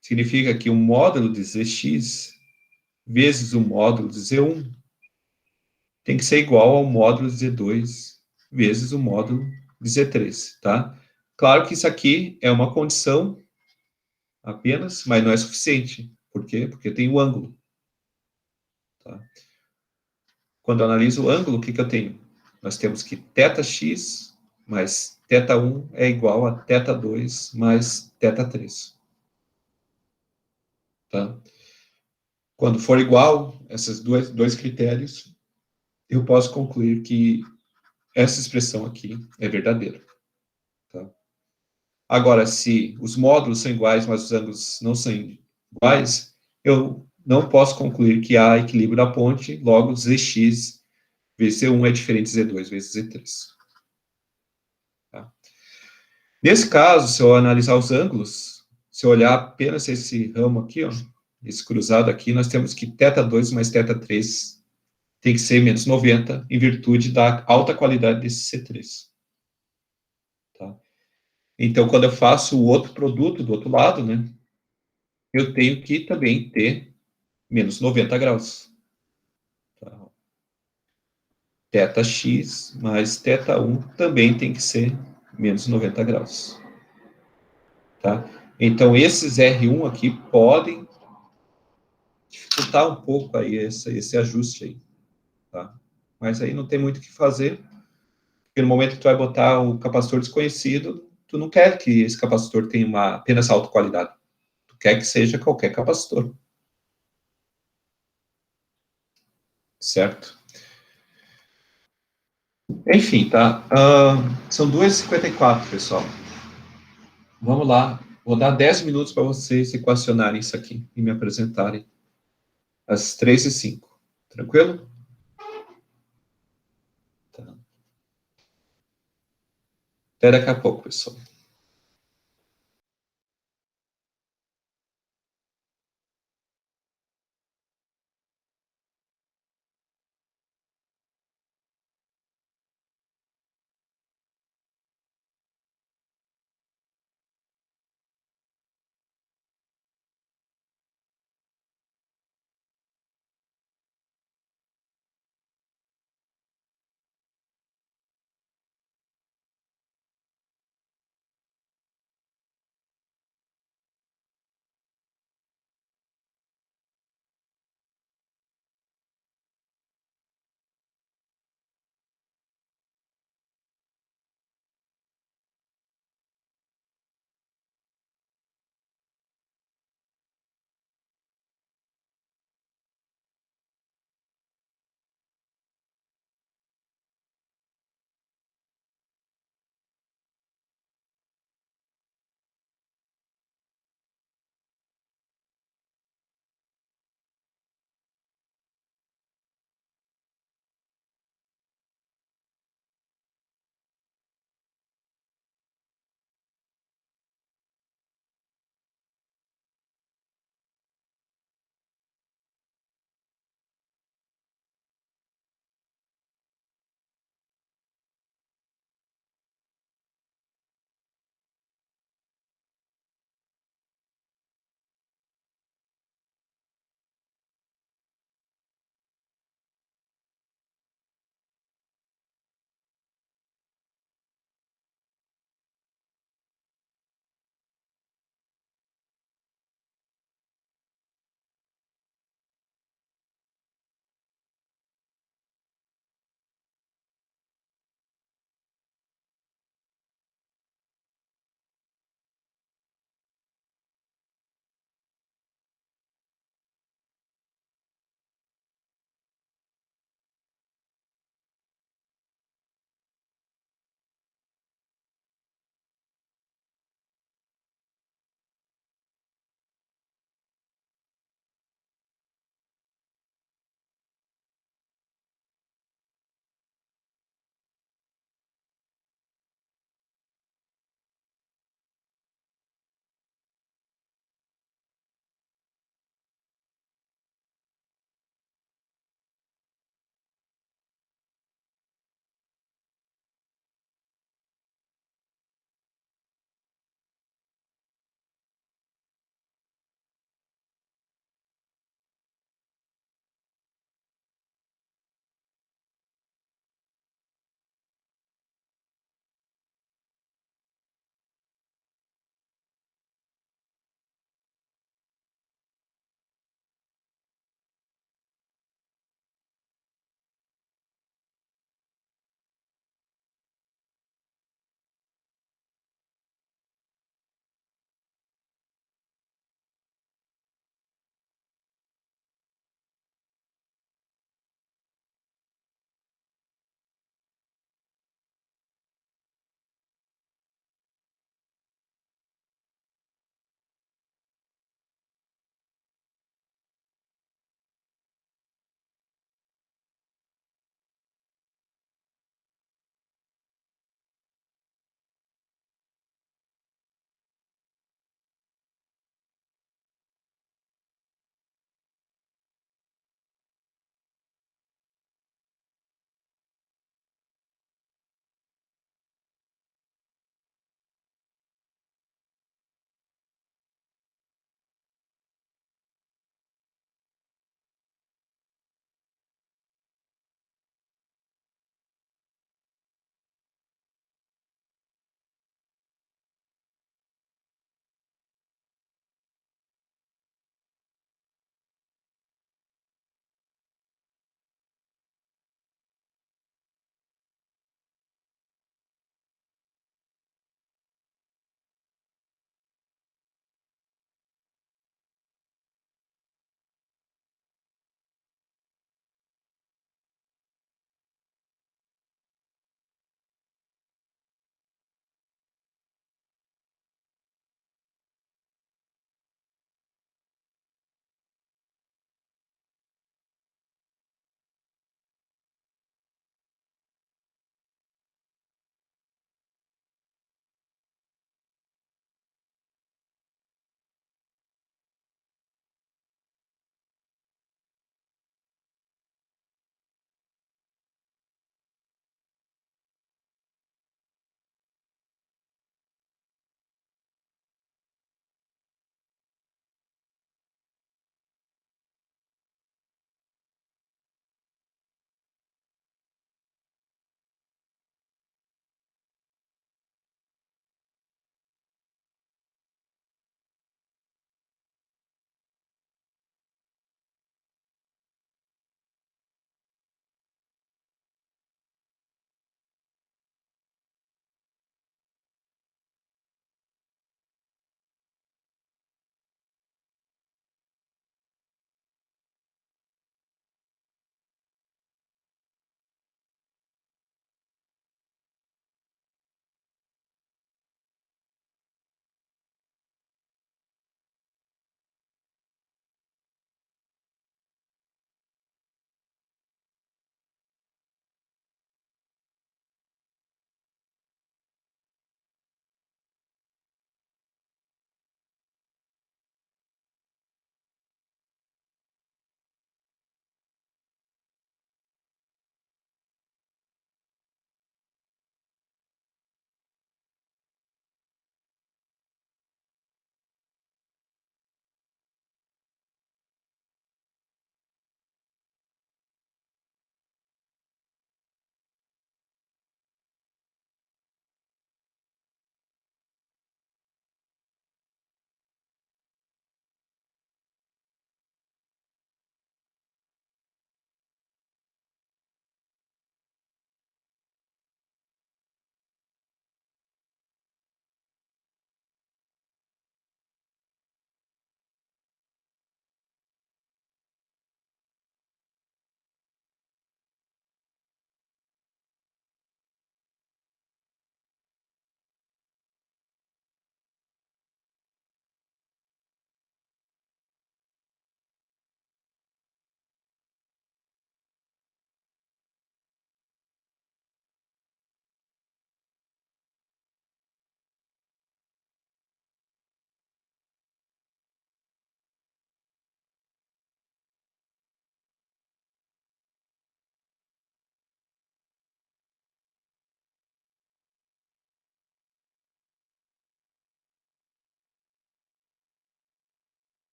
significa que o módulo de Zx vezes o módulo de Z1 tem que ser igual ao módulo de Z2 vezes o módulo de Z3, tá? Claro que isso aqui é uma condição apenas, mas não é suficiente. Por quê? Porque tem o ângulo. Tá? Quando eu analiso o ângulo, o que eu tenho? Nós temos que θx mais θ1 é igual a θ2 mais θ3. Tá? Quando for igual, esses dois critérios, eu posso concluir que essa expressão aqui é verdadeira. Tá? Agora, se os módulos são iguais, mas os ângulos não são iguais, eu não posso concluir que há equilíbrio da ponte, logo Zx vezes Z1 é diferente de Z2 vezes Z3. Tá? Nesse caso, se eu analisar os ângulos, se eu olhar apenas esse ramo aqui, ó, esse cruzado aqui, nós temos que θ2 mais θ3 tem que ser menos 90, em virtude da alta qualidade desse C3. Tá? Então, quando eu faço o outro produto do outro lado, né, eu tenho que também ter menos 90 graus. Tá? θx mais θ1 também tem que ser menos 90 graus. Tá? Então, esses R1 aqui podem dificultar um pouco aí esse ajuste aí. Tá? Mas aí não tem muito o que fazer, porque no momento que tu vai botar o capacitor desconhecido, tu não quer que esse capacitor tenha apenas alta qualidade. Tu quer que seja qualquer capacitor. Certo? Enfim, tá? São 2h54, pessoal. Vamos lá. Vou dar 10 minutos para vocês equacionarem isso aqui e me apresentarem às 3h05. Tranquilo? Tá. Até daqui a pouco, pessoal.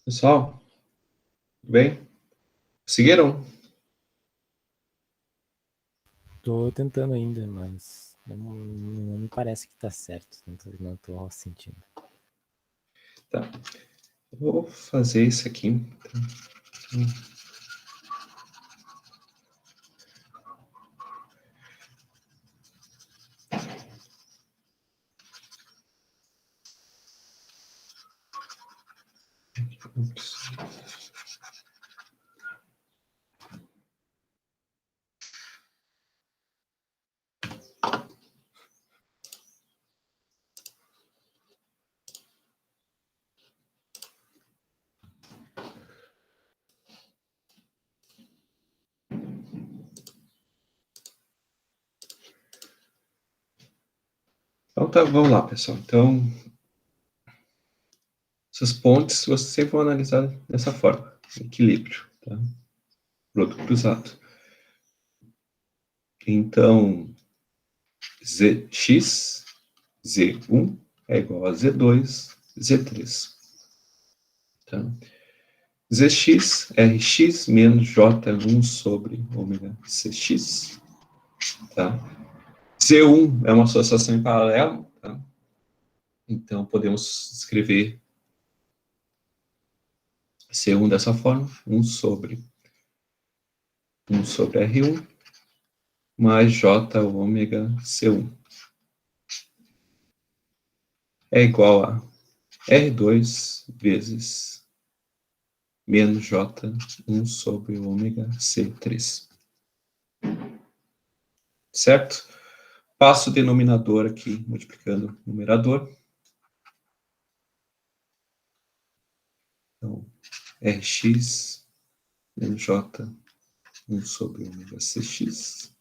Pessoal, tudo bem? Conseguiram? Tô tentando ainda, mas não me parece que tá certo. Não tô sentindo. Tá. Eu vou fazer isso aqui. Então tá, vamos lá, pessoal. Então, essas pontes vocês sempre vão analisar dessa forma. Equilíbrio, tá? Produto cruzado. Então, Zx, Z1 é igual a Z2, Z3. Tá? Zx, Rx menos J1 sobre ômega Cx. Tá? Z1 é uma associação em paralelo. Tá? Então, podemos escrever C1 dessa forma, 1 sobre R1 mais J ômega C1 é igual a R2 vezes menos J1 sobre ômega C3. Certo? Passo o denominador aqui, multiplicando o numerador. Então, Rx menos J1 sobre ômega Cx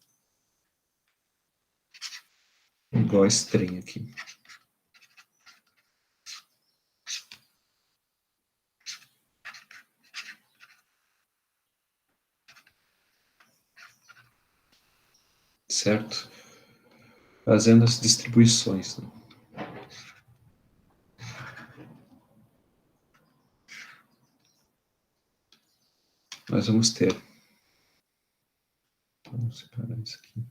igual a esse trem aqui. Certo? Fazendo as distribuições. Né? Nós vamos ter. Vamos separar isso aqui.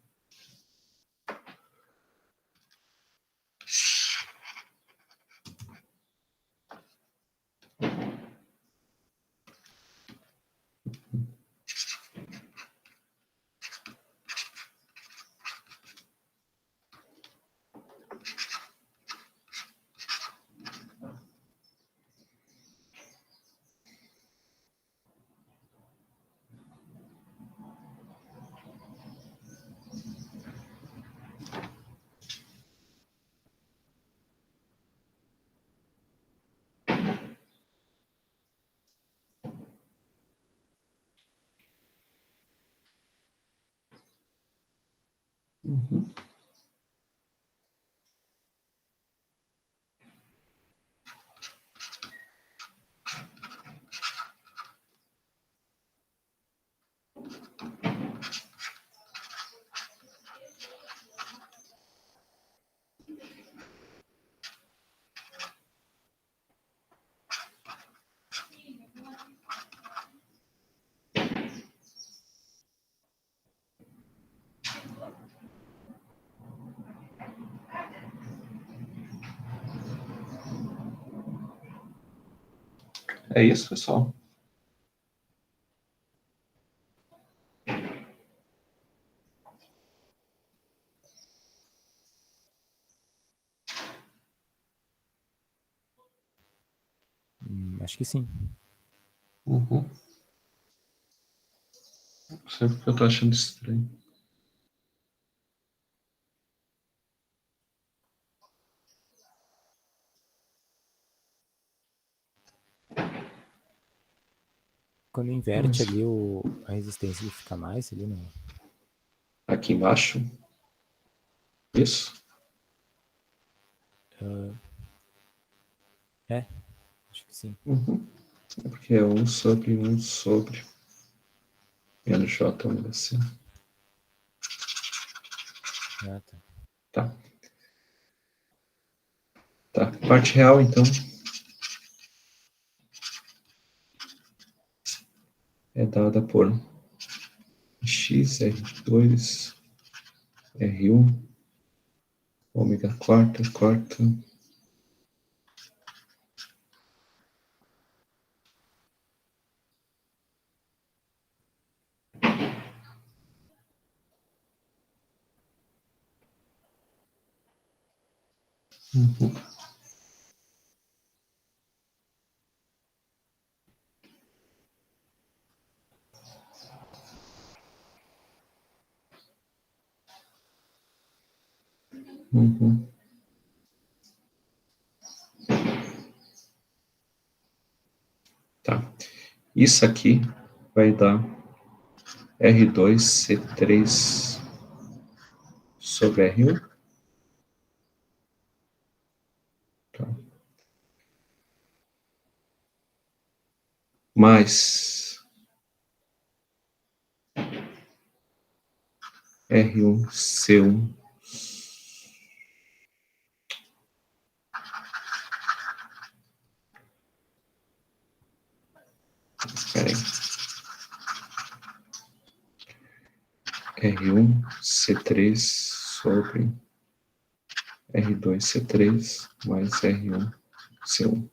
Uhum. É isso, pessoal. Acho que sim. Uhum. Não sei porque eu estou achando estranho. Quando inverte ali a resistência, ele fica mais ali, não? Aqui embaixo. Isso. Acho que sim. Uhum. É porque é 1 sobre menos J ômega C. Ah, tá. Tá. Tá. Parte real, então. é dada por x, R2, R1, ômega quarta. Uhum. Uhum. Tá. Isso aqui vai dar R2C3 sobre R1. Tá. Mais R1C1 R1C3 sobre R2C3 mais R1C1.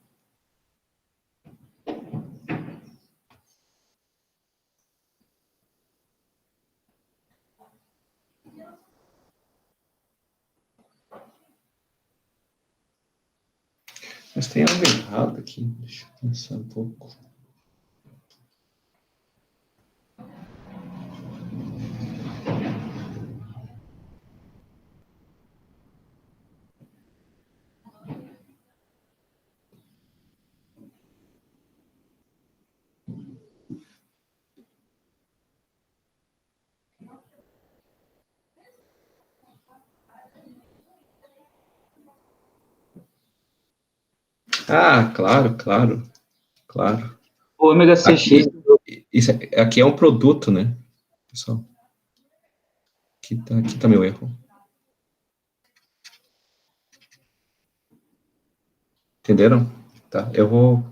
Mas tem algo errado aqui. Deixa eu pensar um pouco. Ah, claro. O ômega CX. Aqui é um produto, né, pessoal? Aqui tá meu erro. Entenderam? Tá, eu vou...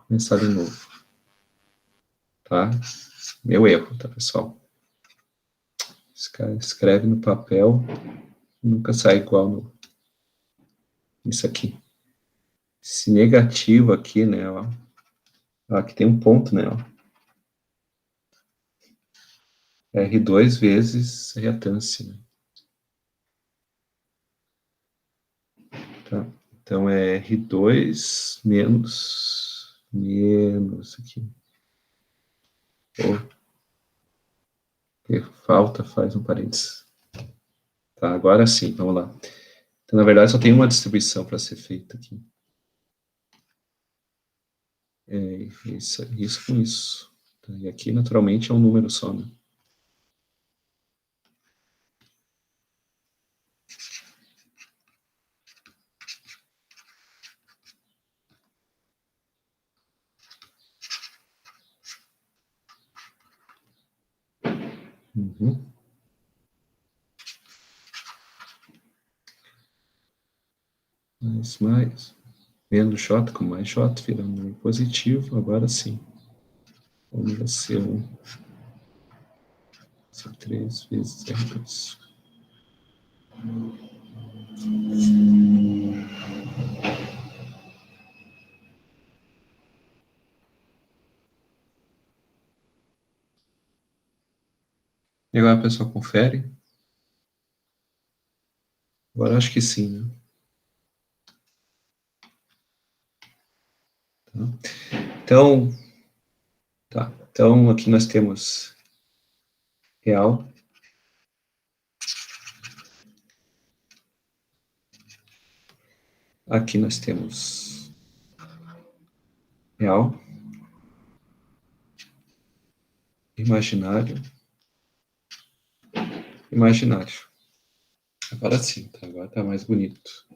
começar de novo. Tá? Meu erro, tá, pessoal? Escreve no papel, nunca sai igual no... isso aqui. Esse negativo aqui, né, ó. Aqui tem um ponto, né, ó. R2 vezes reatância, né? Tá? Então, é R2 menos aqui. Que falta, faz um parênteses. Tá, agora sim, vamos lá. Então, na verdade, só tem uma distribuição para ser feita aqui. É isso com isso. Tá, e aqui, naturalmente, é um número só, né? Uhum. Mais, menos J com mais J, vira um número positivo, agora sim. Ômega C1, C3 vezes R2. E agora a pessoa confere. Agora acho que sim, né? Tá. Então, aqui nós temos real. Aqui nós temos real. Imaginário. Agora sim, tá? Agora tá mais bonito.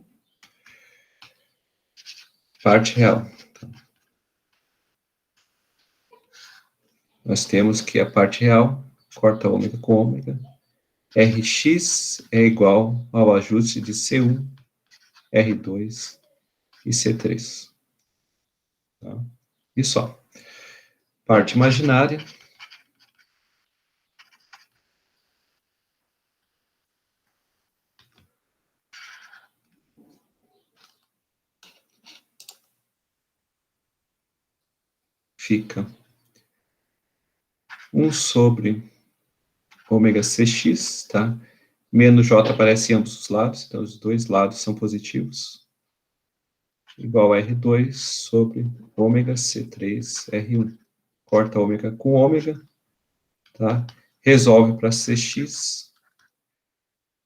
Parte real. Tá. Nós temos que a parte real, corta ômega com ômega. Rx é igual ao ajuste de C1, R2 e C3. Tá? E só. Parte imaginária. Fica 1 sobre ômega Cx, tá? Menos J aparece em ambos os lados, então os dois lados são positivos. Igual a R2 sobre ômega C3 R1. Corta ômega com ômega, tá? Resolve para Cx.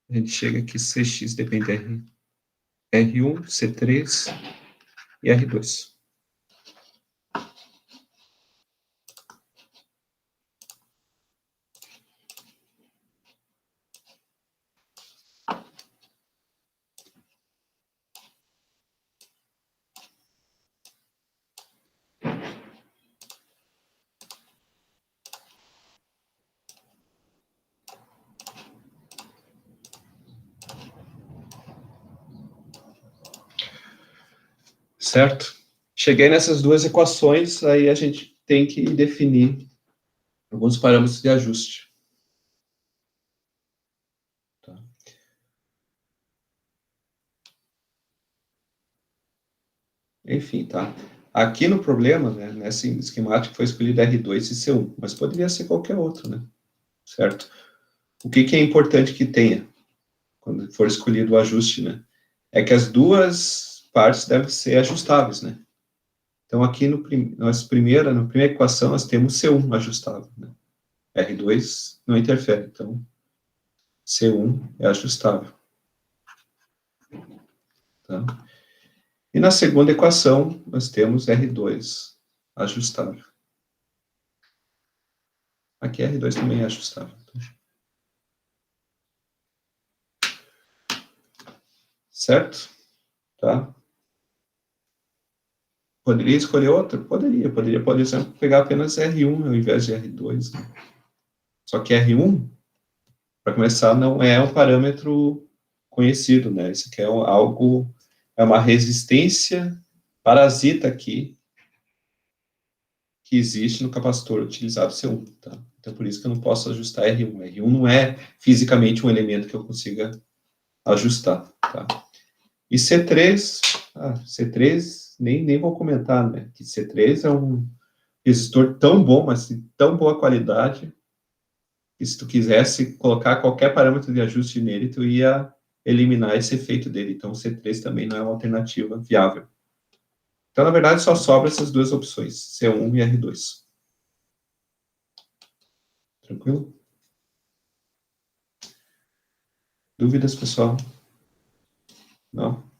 A gente chega que Cx depende de R1, C3 e R2. Certo? Cheguei nessas duas equações, aí a gente tem que definir alguns parâmetros de ajuste. Tá? Enfim, tá? Aqui no problema, né, nesse esquemático foi escolhido R2 e C1, mas poderia ser qualquer outro, né? Certo? O que é importante que tenha, quando for escolhido o ajuste, né? É que as duas partes devem ser ajustáveis, né? Então, aqui na primeira equação, nós temos C1 ajustável, né? R2 não interfere, então C1 é ajustável. Tá? E na segunda equação, nós temos R2 ajustável. Aqui R2 também é ajustável. Certo? Tá? Poderia escolher outro? Poderia, por exemplo, pegar apenas R1 ao invés de R2. Né? Só que R1, para começar, não é um parâmetro conhecido, né? Isso aqui é algo, é uma resistência parasita aqui, que existe no capacitor utilizado C1, tá? Então, por isso que eu não posso ajustar R1. R1 não é fisicamente um elemento que eu consiga ajustar, tá? E C3, C3, nem vou comentar, né? Que C3 é um resistor tão bom, mas de tão boa qualidade, que se tu quisesse colocar qualquer parâmetro de ajuste nele, tu ia eliminar esse efeito dele. Então, o C3 também não é uma alternativa viável. Então, na verdade, só sobra essas duas opções, C1 e R2. Tranquilo? Dúvidas, pessoal? Não?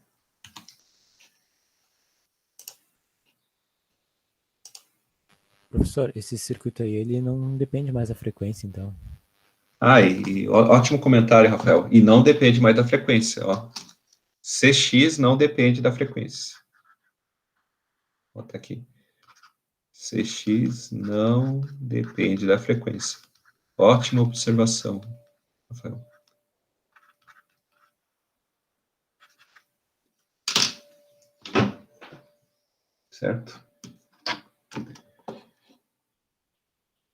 Professor, esse circuito aí, ele não depende mais da frequência, então. Ótimo comentário, Rafael. E não depende mais da frequência, ó. Cx não depende da frequência. Vou botar aqui. Cx não depende da frequência. Ótima observação, Rafael. Certo?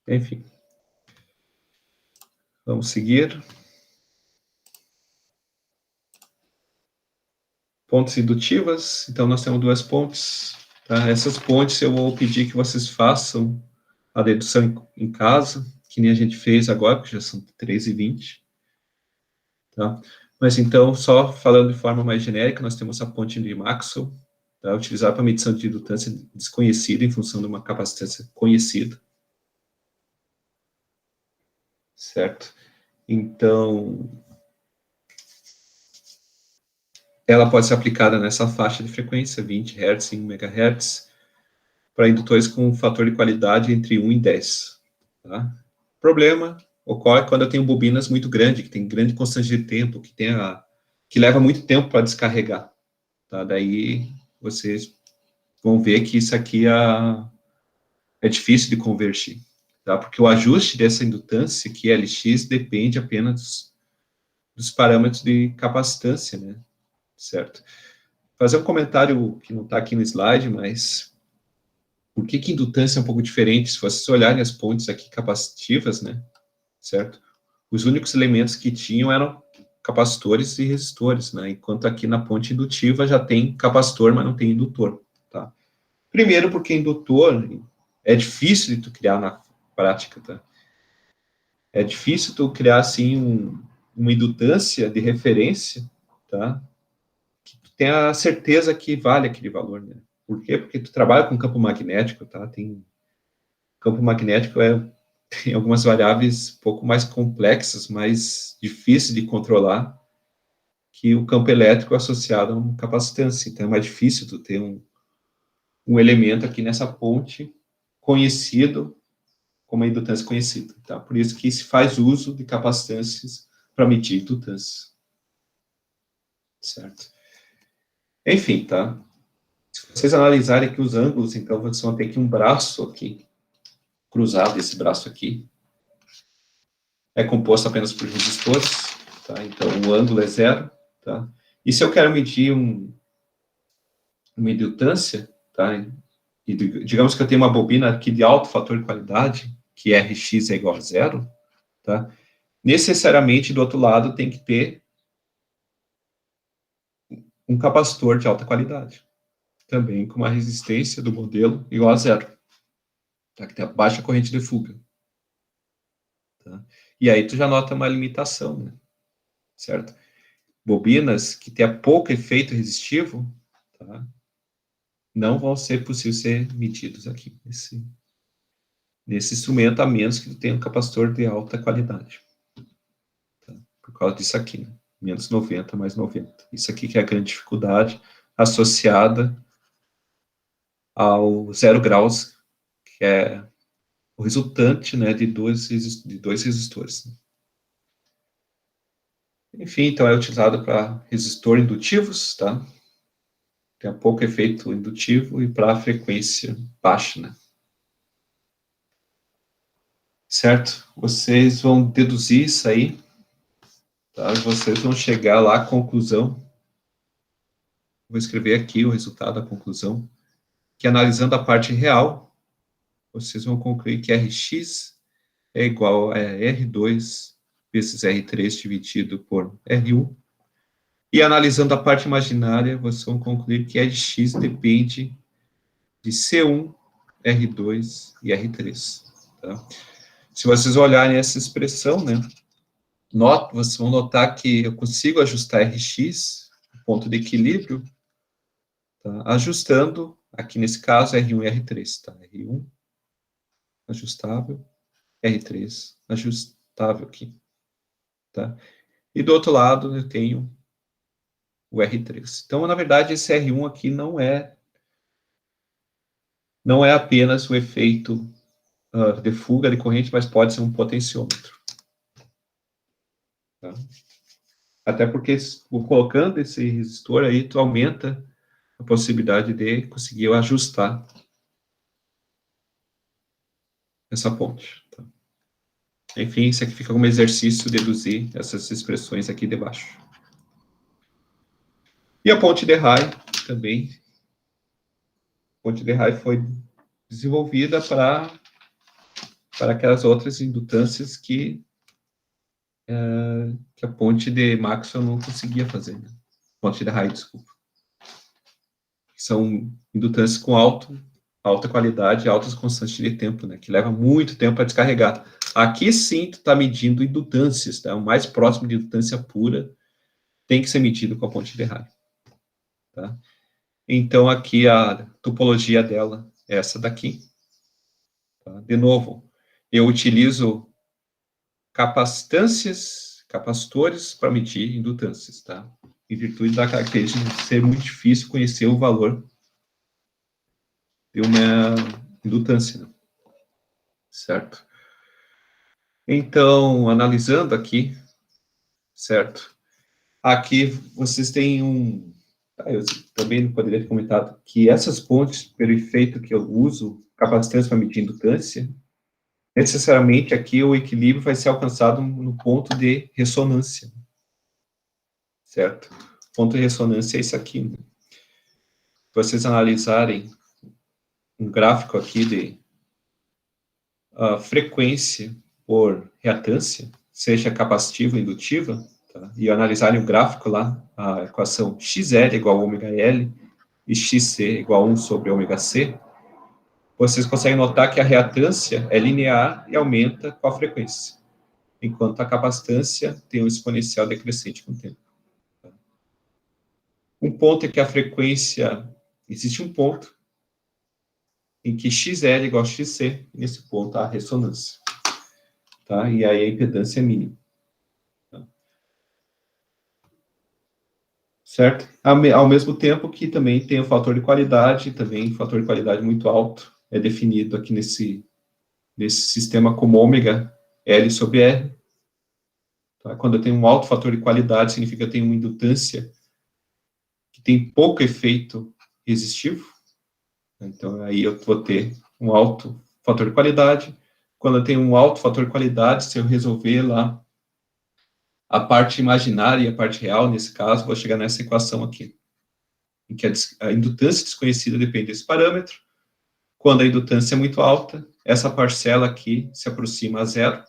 Enfim. Vamos seguir. Pontes indutivas. Então, nós temos duas pontes. Tá? Essas pontes eu vou pedir que vocês façam a dedução em casa, que nem a gente fez agora, que já são 3h20. Tá? Mas, então, só falando de forma mais genérica, nós temos a ponte de Maxwell, tá? Utilizada para medição de indutância desconhecida em função de uma capacitância conhecida. Certo? Então, ela pode ser aplicada nessa faixa de frequência, 20 Hz e 1 MHz, para indutores com um fator de qualidade entre 1 e 10. Tá? O problema ocorre quando eu tenho bobinas muito grandes, que tem grande constante de tempo, que leva muito tempo para descarregar. Tá? Daí, vocês vão ver que isso aqui é difícil de converter. Tá? Porque o ajuste dessa indutância, que é Lx, depende apenas dos parâmetros de capacitância, né? Certo? fazer um comentário que não está aqui no slide, mas por que indutância é um pouco diferente? Se vocês olharem as pontes aqui capacitivas, né, certo? Os únicos elementos que tinham eram capacitores e resistores, né, enquanto aqui na ponte indutiva já tem capacitor, mas não tem indutor, tá? Primeiro porque indutor é difícil de tu criar na prática, tá? É difícil tu criar, assim, uma indutância de referência, tá? Que tu tenha a certeza que vale aquele valor, né? Por quê? Porque tu trabalha com campo magnético, tá? Campo magnético tem algumas variáveis um pouco mais complexas, mais difíceis de controlar que o campo elétrico associado a uma capacitância. Então, é mais difícil tu ter um elemento aqui nessa ponte conhecido como a indutância conhecida, tá? Por isso que se faz uso de capacitâncias para medir indutância. Certo? Enfim, tá? Se vocês analisarem aqui os ângulos, então vocês vão ter aqui um braço aqui, cruzado, esse braço aqui, é composto apenas por resistores, tá? Então o ângulo é 0, tá? E se eu quero medir uma indutância, tá? E digamos que eu tenho uma bobina aqui de alto fator de qualidade, que Rx é igual a 0, tá? Necessariamente do outro lado tem que ter um capacitor de alta qualidade, também com uma resistência do modelo igual a 0, tá? Que tem a baixa corrente de fuga. Tá? E aí tu já nota uma limitação, né? Certo? Bobinas que tenham pouco efeito resistivo, tá? Não vão ser possível ser medidos aqui nesse instrumento, a menos que tu tenha um capacitor de alta qualidade. Tá? Por causa disso aqui, né? Menos 90 mais 90. Isso aqui que é a grande dificuldade associada ao 0 graus, que é o resultante, né, de dois resistores. Né? Enfim, então é utilizado para resistor indutivos, tá? Tem pouco efeito indutivo e para frequência baixa, né? Certo? Vocês vão deduzir isso aí, tá? Vocês vão chegar lá à conclusão. Vou escrever aqui o resultado da conclusão, que analisando a parte real, vocês vão concluir que Rx é igual a R2 vezes R3 dividido por R1. E analisando a parte imaginária, vocês vão concluir que Rx depende de C1, R2 e R3. Tá? Se vocês olharem essa expressão, né, vocês vão notar que eu consigo ajustar Rx, ponto de equilíbrio, tá? Ajustando, aqui nesse caso, R1 e R3. Tá? R1, ajustável, R3, ajustável aqui. Tá? E do outro lado, eu tenho o R3. Então, na verdade, esse R1 aqui não é apenas o efeito de fuga de corrente, mas pode ser um potenciômetro. Tá? Até porque, colocando esse resistor aí, tu aumenta a possibilidade de conseguir ajustar essa ponte. Tá? Enfim, isso aqui fica como exercício deduzir essas expressões aqui debaixo. E a ponte de Rai também. A ponte de Rai foi desenvolvida para aquelas outras indutâncias que a ponte de Maxwell não conseguia fazer. Né? Ponte de Rai, desculpa. São indutâncias com alta qualidade e altas constantes de tempo, né? Que leva muito tempo para descarregar. Aqui sim, tu está medindo indutâncias, tá? O mais próximo de indutância pura tem que ser medido com a ponte de Rai. Tá? Então, aqui a topologia dela é essa daqui. Tá? De novo, eu utilizo capacitores para medir indutâncias, tá? Em virtude da característica de ser muito difícil conhecer o valor de uma indutância, né? Certo? Então, analisando aqui, certo? Aqui vocês têm eu também poderia ter comentado que essas pontes, pelo efeito que eu uso, capacitância para medir indutância, necessariamente aqui o equilíbrio vai ser alcançado no ponto de ressonância. Certo? O ponto de ressonância é isso aqui. Né? vocês analisarem um gráfico aqui de frequência por reatância, seja capacitiva ou indutiva, tá? E analisarem o gráfico lá, a equação XL igual a ômega L e XC igual a 1 sobre ômega C, vocês conseguem notar que a reatância é linear e aumenta com a frequência, enquanto a capacitância tem um exponencial decrescente com o tempo. Um ponto é que a frequência, existe um ponto em que XL é igual a XC, e nesse ponto há ressonância. Tá? E aí a impedância é mínima. Tá? Certo? Ao mesmo tempo que também tem o fator de qualidade, também fator de qualidade muito alto, é definido aqui nesse sistema como ômega L sobre R. Tá? Quando eu tenho um alto fator de qualidade, significa que eu tenho uma indutância que tem pouco efeito resistivo. Então, aí eu vou ter um alto fator de qualidade. Quando eu tenho um alto fator de qualidade, se eu resolver lá a parte imaginária e a parte real, nesse caso, vou chegar nessa equação aqui, em que a indutância desconhecida depende desse parâmetro. Quando a indutância é muito alta, essa parcela aqui se aproxima a zero,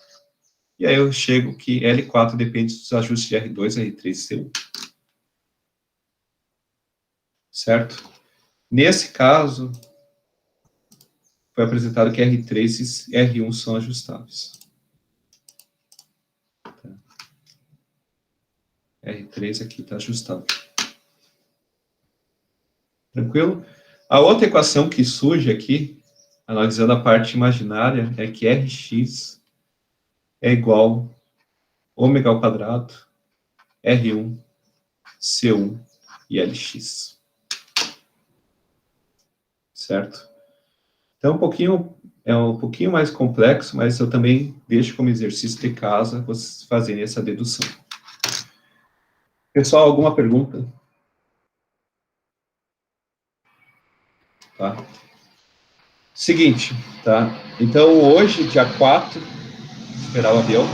e aí eu chego que L4 depende dos ajustes de R2, R3 e C1. Certo? Nesse caso, foi apresentado que R3 e R1 são ajustáveis. Tá. R3 aqui está ajustável. Tranquilo? A outra equação que surge aqui, analisando a parte imaginária, é que Rx é igual a ômega ao quadrado, R1, C1 e Lx. Certo? Então, é um pouquinho mais complexo, mas eu também deixo como exercício de casa vocês fazerem essa dedução. Pessoal, alguma pergunta? Tá? Seguinte, tá? Então, hoje, dia 4, esperar o avião.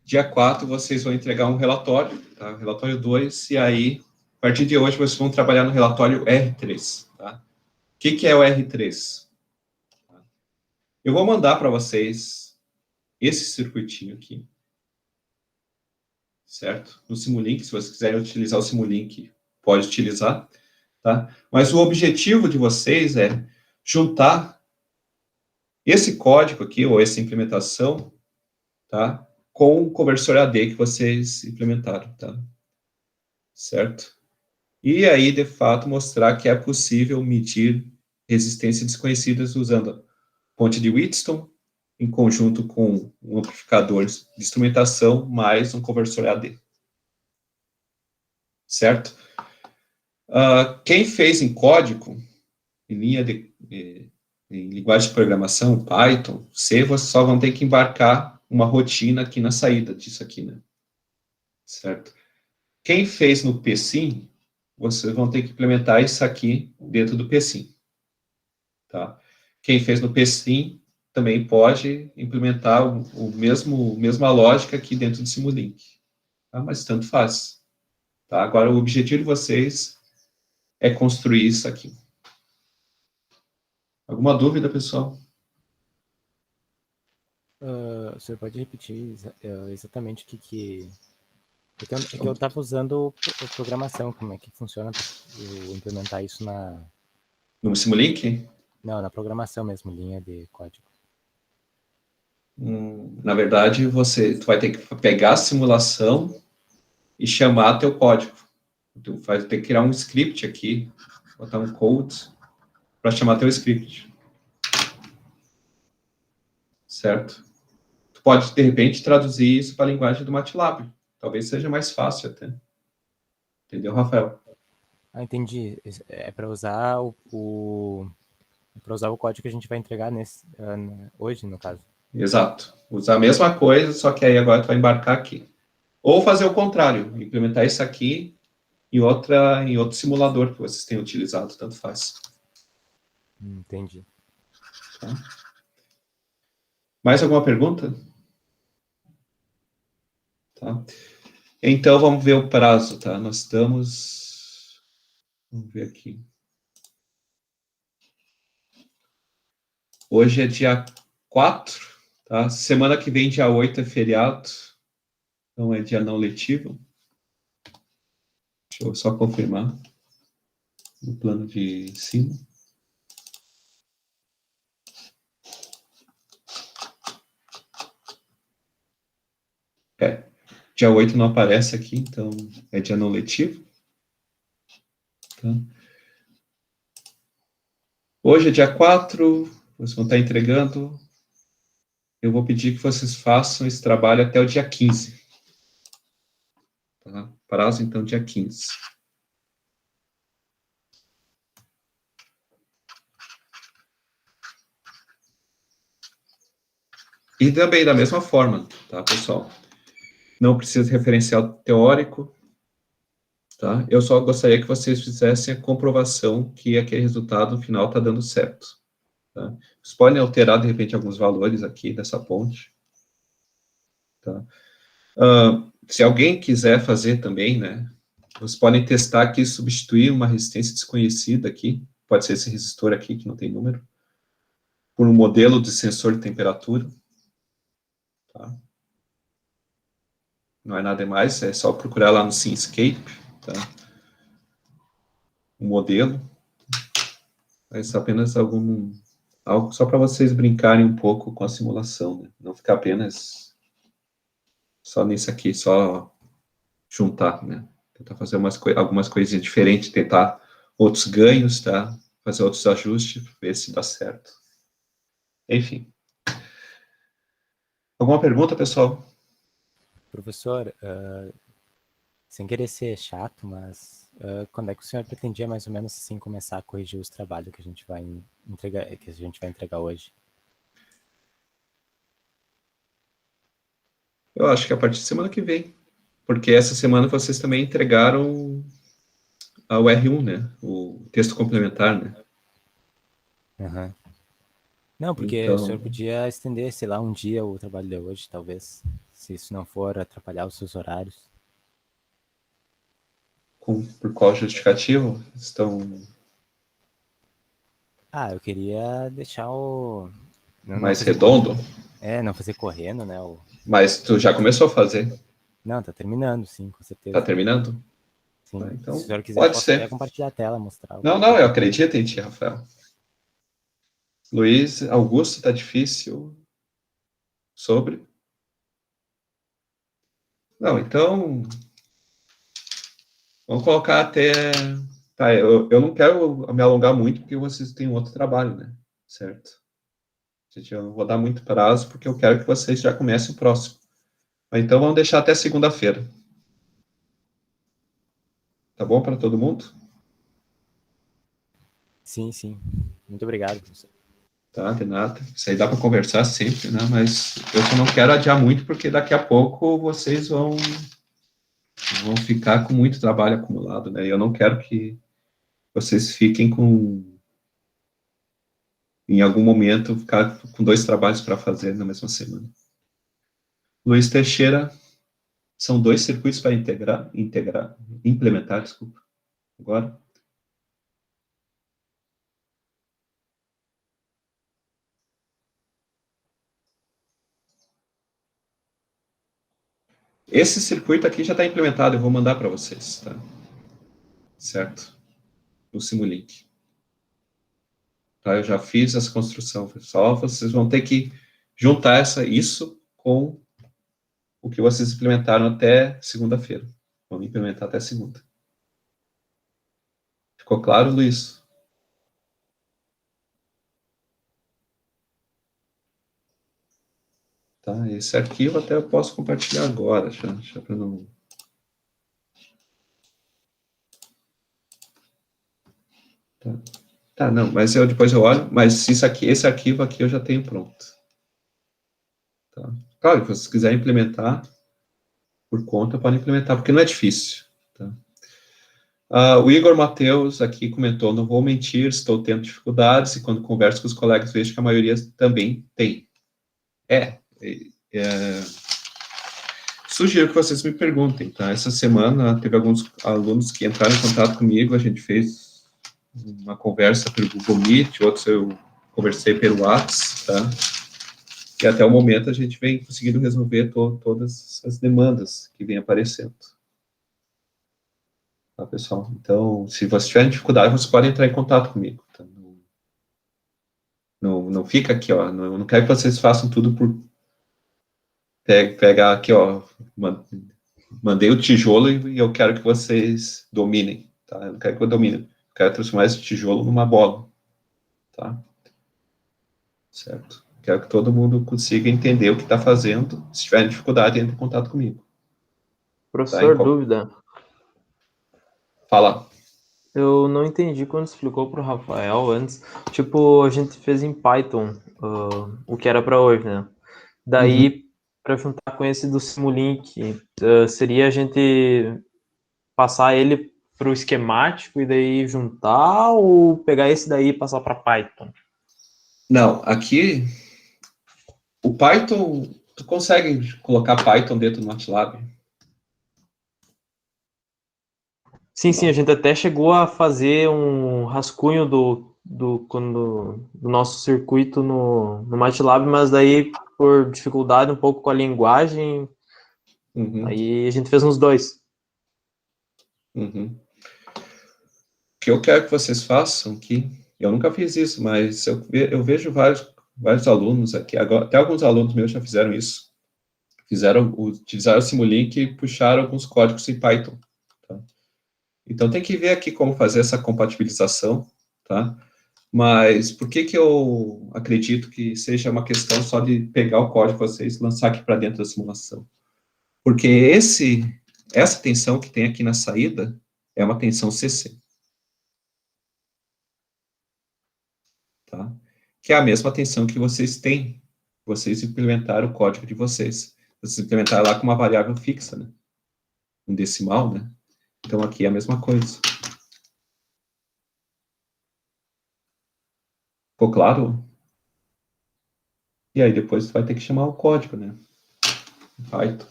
Dia 4, vocês vão entregar um relatório, tá? Relatório 2, e aí, a partir de hoje, vocês vão trabalhar no relatório R3, tá? O que é o R3? Eu vou mandar para vocês esse circuitinho aqui, certo? No Simulink, se vocês quiserem utilizar o Simulink, pode utilizar, tá? Mas o objetivo de vocês é juntar esse código aqui, ou essa implementação, tá? Com o conversor AD que vocês implementaram, tá? Certo? E aí, de fato, mostrar que é possível medir resistências desconhecidas usando ponte de Wheatstone, em conjunto com um amplificador de instrumentação, mais um conversor AD. Certo? Quem fez em código, em em linguagem de programação, Python, C, vocês só vão ter que embarcar uma rotina aqui na saída disso aqui, né? Certo? Quem fez no PSIM, vocês vão ter que implementar isso aqui dentro do PSIM. Tá? Quem fez no PSIM também pode implementar mesma lógica aqui dentro do Simulink. Tá? Mas tanto faz. Tá? Agora, o objetivo de vocês é construir isso aqui. Alguma dúvida, pessoal? O senhor pode repetir exatamente o que... É que eu estava usando programação, como é que funciona para eu implementar isso no Simulink? Não, na programação mesmo, linha de código. Na verdade, tu vai ter que pegar a simulação e chamar teu código. Tu vai ter que criar um script aqui, botar um code para chamar teu script. Certo? Tu pode, de repente, traduzir isso para a linguagem do MATLAB. Talvez seja mais fácil até. Entendeu, Rafael? Entendi. É para usar para usar o código que a gente vai entregar hoje, no caso. Exato. Usar a mesma coisa, só que aí agora tu vai embarcar aqui. Ou fazer o contrário, implementar isso aqui em outro simulador que vocês tenham utilizado, tanto faz. Entendi. Tá? Mais alguma pergunta? tá? Então, vamos ver o prazo, tá? Nós estamos... Vamos ver aqui. Hoje é dia 4, tá? Semana que vem, dia 8, é feriado. Então, é dia não letivo. Deixa eu só confirmar no plano de ensino. Dia 8 não aparece aqui, então é dia não letivo. Tá? Hoje é dia 4, vocês vão estar entregando. Eu vou pedir que vocês façam esse trabalho até o dia 15. Tá? Prazo, então, dia 15. E também da mesma forma, tá, pessoal? Não precisa de referencial teórico, tá? Eu só gostaria que vocês fizessem a comprovação que aquele resultado final está dando certo. Tá? Vocês podem alterar, de repente, alguns valores aqui dessa ponte. Tá? Se alguém quiser fazer também, né? Vocês podem testar aqui, substituir uma resistência desconhecida aqui, pode ser esse resistor aqui, que não tem número, por um modelo de sensor de temperatura. Tá? Não é nada mais, é só procurar lá no Simscape, tá? O modelo. Mas apenas algo só para vocês brincarem um pouco com a simulação, né? Não ficar apenas só nisso aqui, só juntar, né? Tentar fazer algumas coisinhas diferentes, tentar outros ganhos, tá? Fazer outros ajustes, ver se dá certo. Enfim. Alguma pergunta, pessoal? Professor, sem querer ser chato, mas quando é que o senhor pretendia mais ou menos assim começar a corrigir os trabalhos que a gente vai entregar hoje? Eu acho que a partir de semana que vem, porque essa semana vocês também entregaram o R1, né? O texto complementar, né? Uhum. Não, porque Então, o senhor podia estender, sei lá, um dia o trabalho de hoje, talvez, se isso não for atrapalhar os seus horários. Por qual justificativo estão... Eu queria deixar o... mais redondo? Não fazer correndo, né? Mas tu já começou a fazer? Não, tá terminando, sim, com certeza. Tá terminando? Sim. Então, se o senhor quiser, pode posso ser. até compartilhar a tela, mostrar. Não, eu acredito em ti, Rafael. Luiz, Augusto, tá difícil. Sobre? Não, então... Vamos colocar até... Tá, eu não quero me alongar muito, porque vocês têm outro trabalho, né? Certo? Gente, eu não vou dar muito prazo, porque eu quero que vocês já comecem o próximo. Então, vamos deixar até segunda-feira. Tá bom para todo mundo? Sim, sim. Muito obrigado, professor. Tá, de nada. Isso aí dá para conversar sempre, né? Mas eu só não quero adiar muito, porque daqui a pouco vocês vão ficar com muito trabalho acumulado, né? E eu não quero que vocês fiquem em algum momento, ficar com 2 trabalhos para fazer na mesma semana. Luiz Teixeira, são 2 circuitos para implementar, desculpa. Agora. Esse circuito aqui já está implementado, eu vou mandar para vocês, tá? Certo? No Simulink. Tá? Eu já fiz essa construção, pessoal. Vocês vão ter que juntar isso com o que vocês implementaram até segunda-feira. Vamos implementar até segunda. Ficou claro, Luiz? Tá, esse arquivo até eu posso compartilhar agora, já para não... Tá, não, mas depois eu olho, mas esse arquivo aqui eu já tenho pronto. Tá? Claro, se vocês quiserem implementar por conta, podem implementar, porque não é difícil. Tá? O Igor Mateus aqui comentou, não vou mentir, estou tendo dificuldades, e quando converso com os colegas vejo que a maioria também tem. sugiro que vocês me perguntem, tá? Essa semana teve alguns alunos que entraram em contato comigo, a gente fez uma conversa pelo Google Meet, outros eu conversei pelo WhatsApp, tá? E até o momento a gente vem conseguindo resolver todas as demandas que vêm aparecendo. Tá, pessoal? Então, se vocês tiverem dificuldade, vocês podem entrar em contato comigo. Tá? Não fica aqui, ó. Não quero que vocês façam tudo por... Pegar aqui, ó. Mandei o tijolo e eu quero que vocês dominem. Tá? Eu não quero que eu domine. Eu quero transformar esse tijolo numa bola. Tá? Certo? Quero que todo mundo consiga entender o que está fazendo. Se tiver dificuldade, entre em contato comigo. Professor, Tá? dúvida. Fala. Eu não entendi quando explicou para o Rafael antes. Tipo, a gente fez em Python o que era para hoje, né? Daí, para juntar com esse do Simulink, seria a gente passar ele para o esquemático e daí juntar, ou pegar esse daí e passar para Python? Não, aqui o Python, tu consegue colocar Python dentro do MATLAB? Sim, a gente até chegou a fazer um rascunho do nosso circuito no MATLAB, mas daí, por dificuldade um pouco com a linguagem, aí a gente fez uns dois. O que eu quero que vocês façam aqui, eu nunca fiz isso, mas eu vejo vários alunos aqui, agora, até alguns alunos meus já fizeram isso, utilizaram o Simulink e puxaram alguns códigos em Python, tá? Então tem que ver aqui como fazer essa compatibilização, tá? Mas por que eu acredito que seja uma questão só de pegar o código de vocês e lançar aqui para dentro da simulação? Porque essa tensão que tem aqui na saída é uma tensão CC. Tá? Que é a mesma tensão que vocês têm. Vocês implementaram o código de vocês. Vocês implementaram lá com uma variável fixa, né? Um decimal, né? Então aqui é a mesma coisa. Ficou claro? E aí depois você vai ter que chamar o código, né? Python.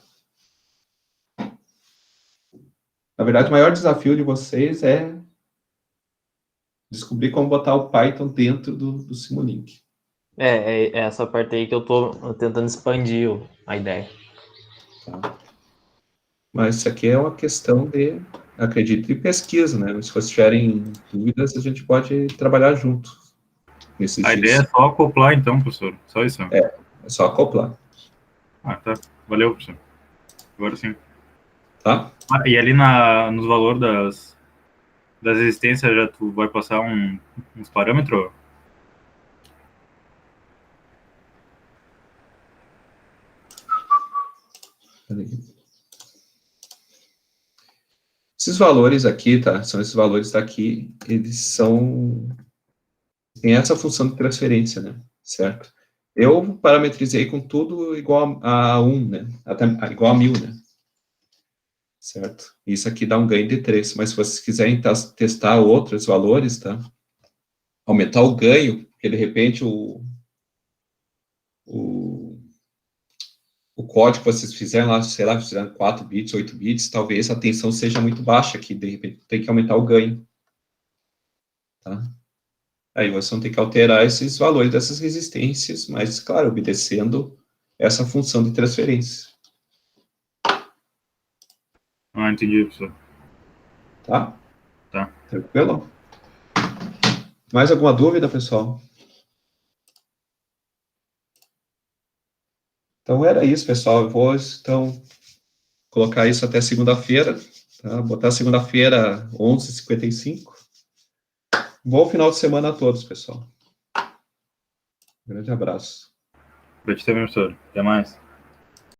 Na verdade, o maior desafio de vocês é descobrir como botar o Python dentro do Simulink. É essa parte aí que eu tô tentando expandir a ideia. Tá? Mas isso aqui é uma questão de, acredito, de pesquisa, né? Se vocês tiverem dúvidas, a gente pode trabalhar junto. A ideia é só acoplar, então, professor. Só isso. É só acoplar. Ah, tá. Valeu, professor. Agora sim. Tá? E ali nos valores das resistências, já tu vai passar uns parâmetros? Peraí. Esses valores aqui, tá? São esses valores daqui, eles tem essa função de transferência, né? Certo? Eu parametrizei com tudo igual a 1, né? Até igual a 1000, né? Certo? Isso aqui dá um ganho de 3, mas se vocês quiserem testar outros valores, tá? Aumentar o ganho, porque de repente o código que vocês fizeram lá, sei lá, fizeram 4 bits, 8 bits, talvez a tensão seja muito baixa aqui, de repente tem que aumentar o ganho. Tá? Aí vocês vão ter que alterar esses valores dessas resistências, mas, claro, obedecendo essa função de transferência. Ah, entendi, professor. Tá? Tá. Tranquilo? Mais alguma dúvida, pessoal? Então, era isso, pessoal. Eu vou, então, colocar isso até segunda-feira, tá? Botar segunda-feira, 11h55. Bom final de semana a todos, pessoal. Grande abraço. Pra ti também, professor. Até mais.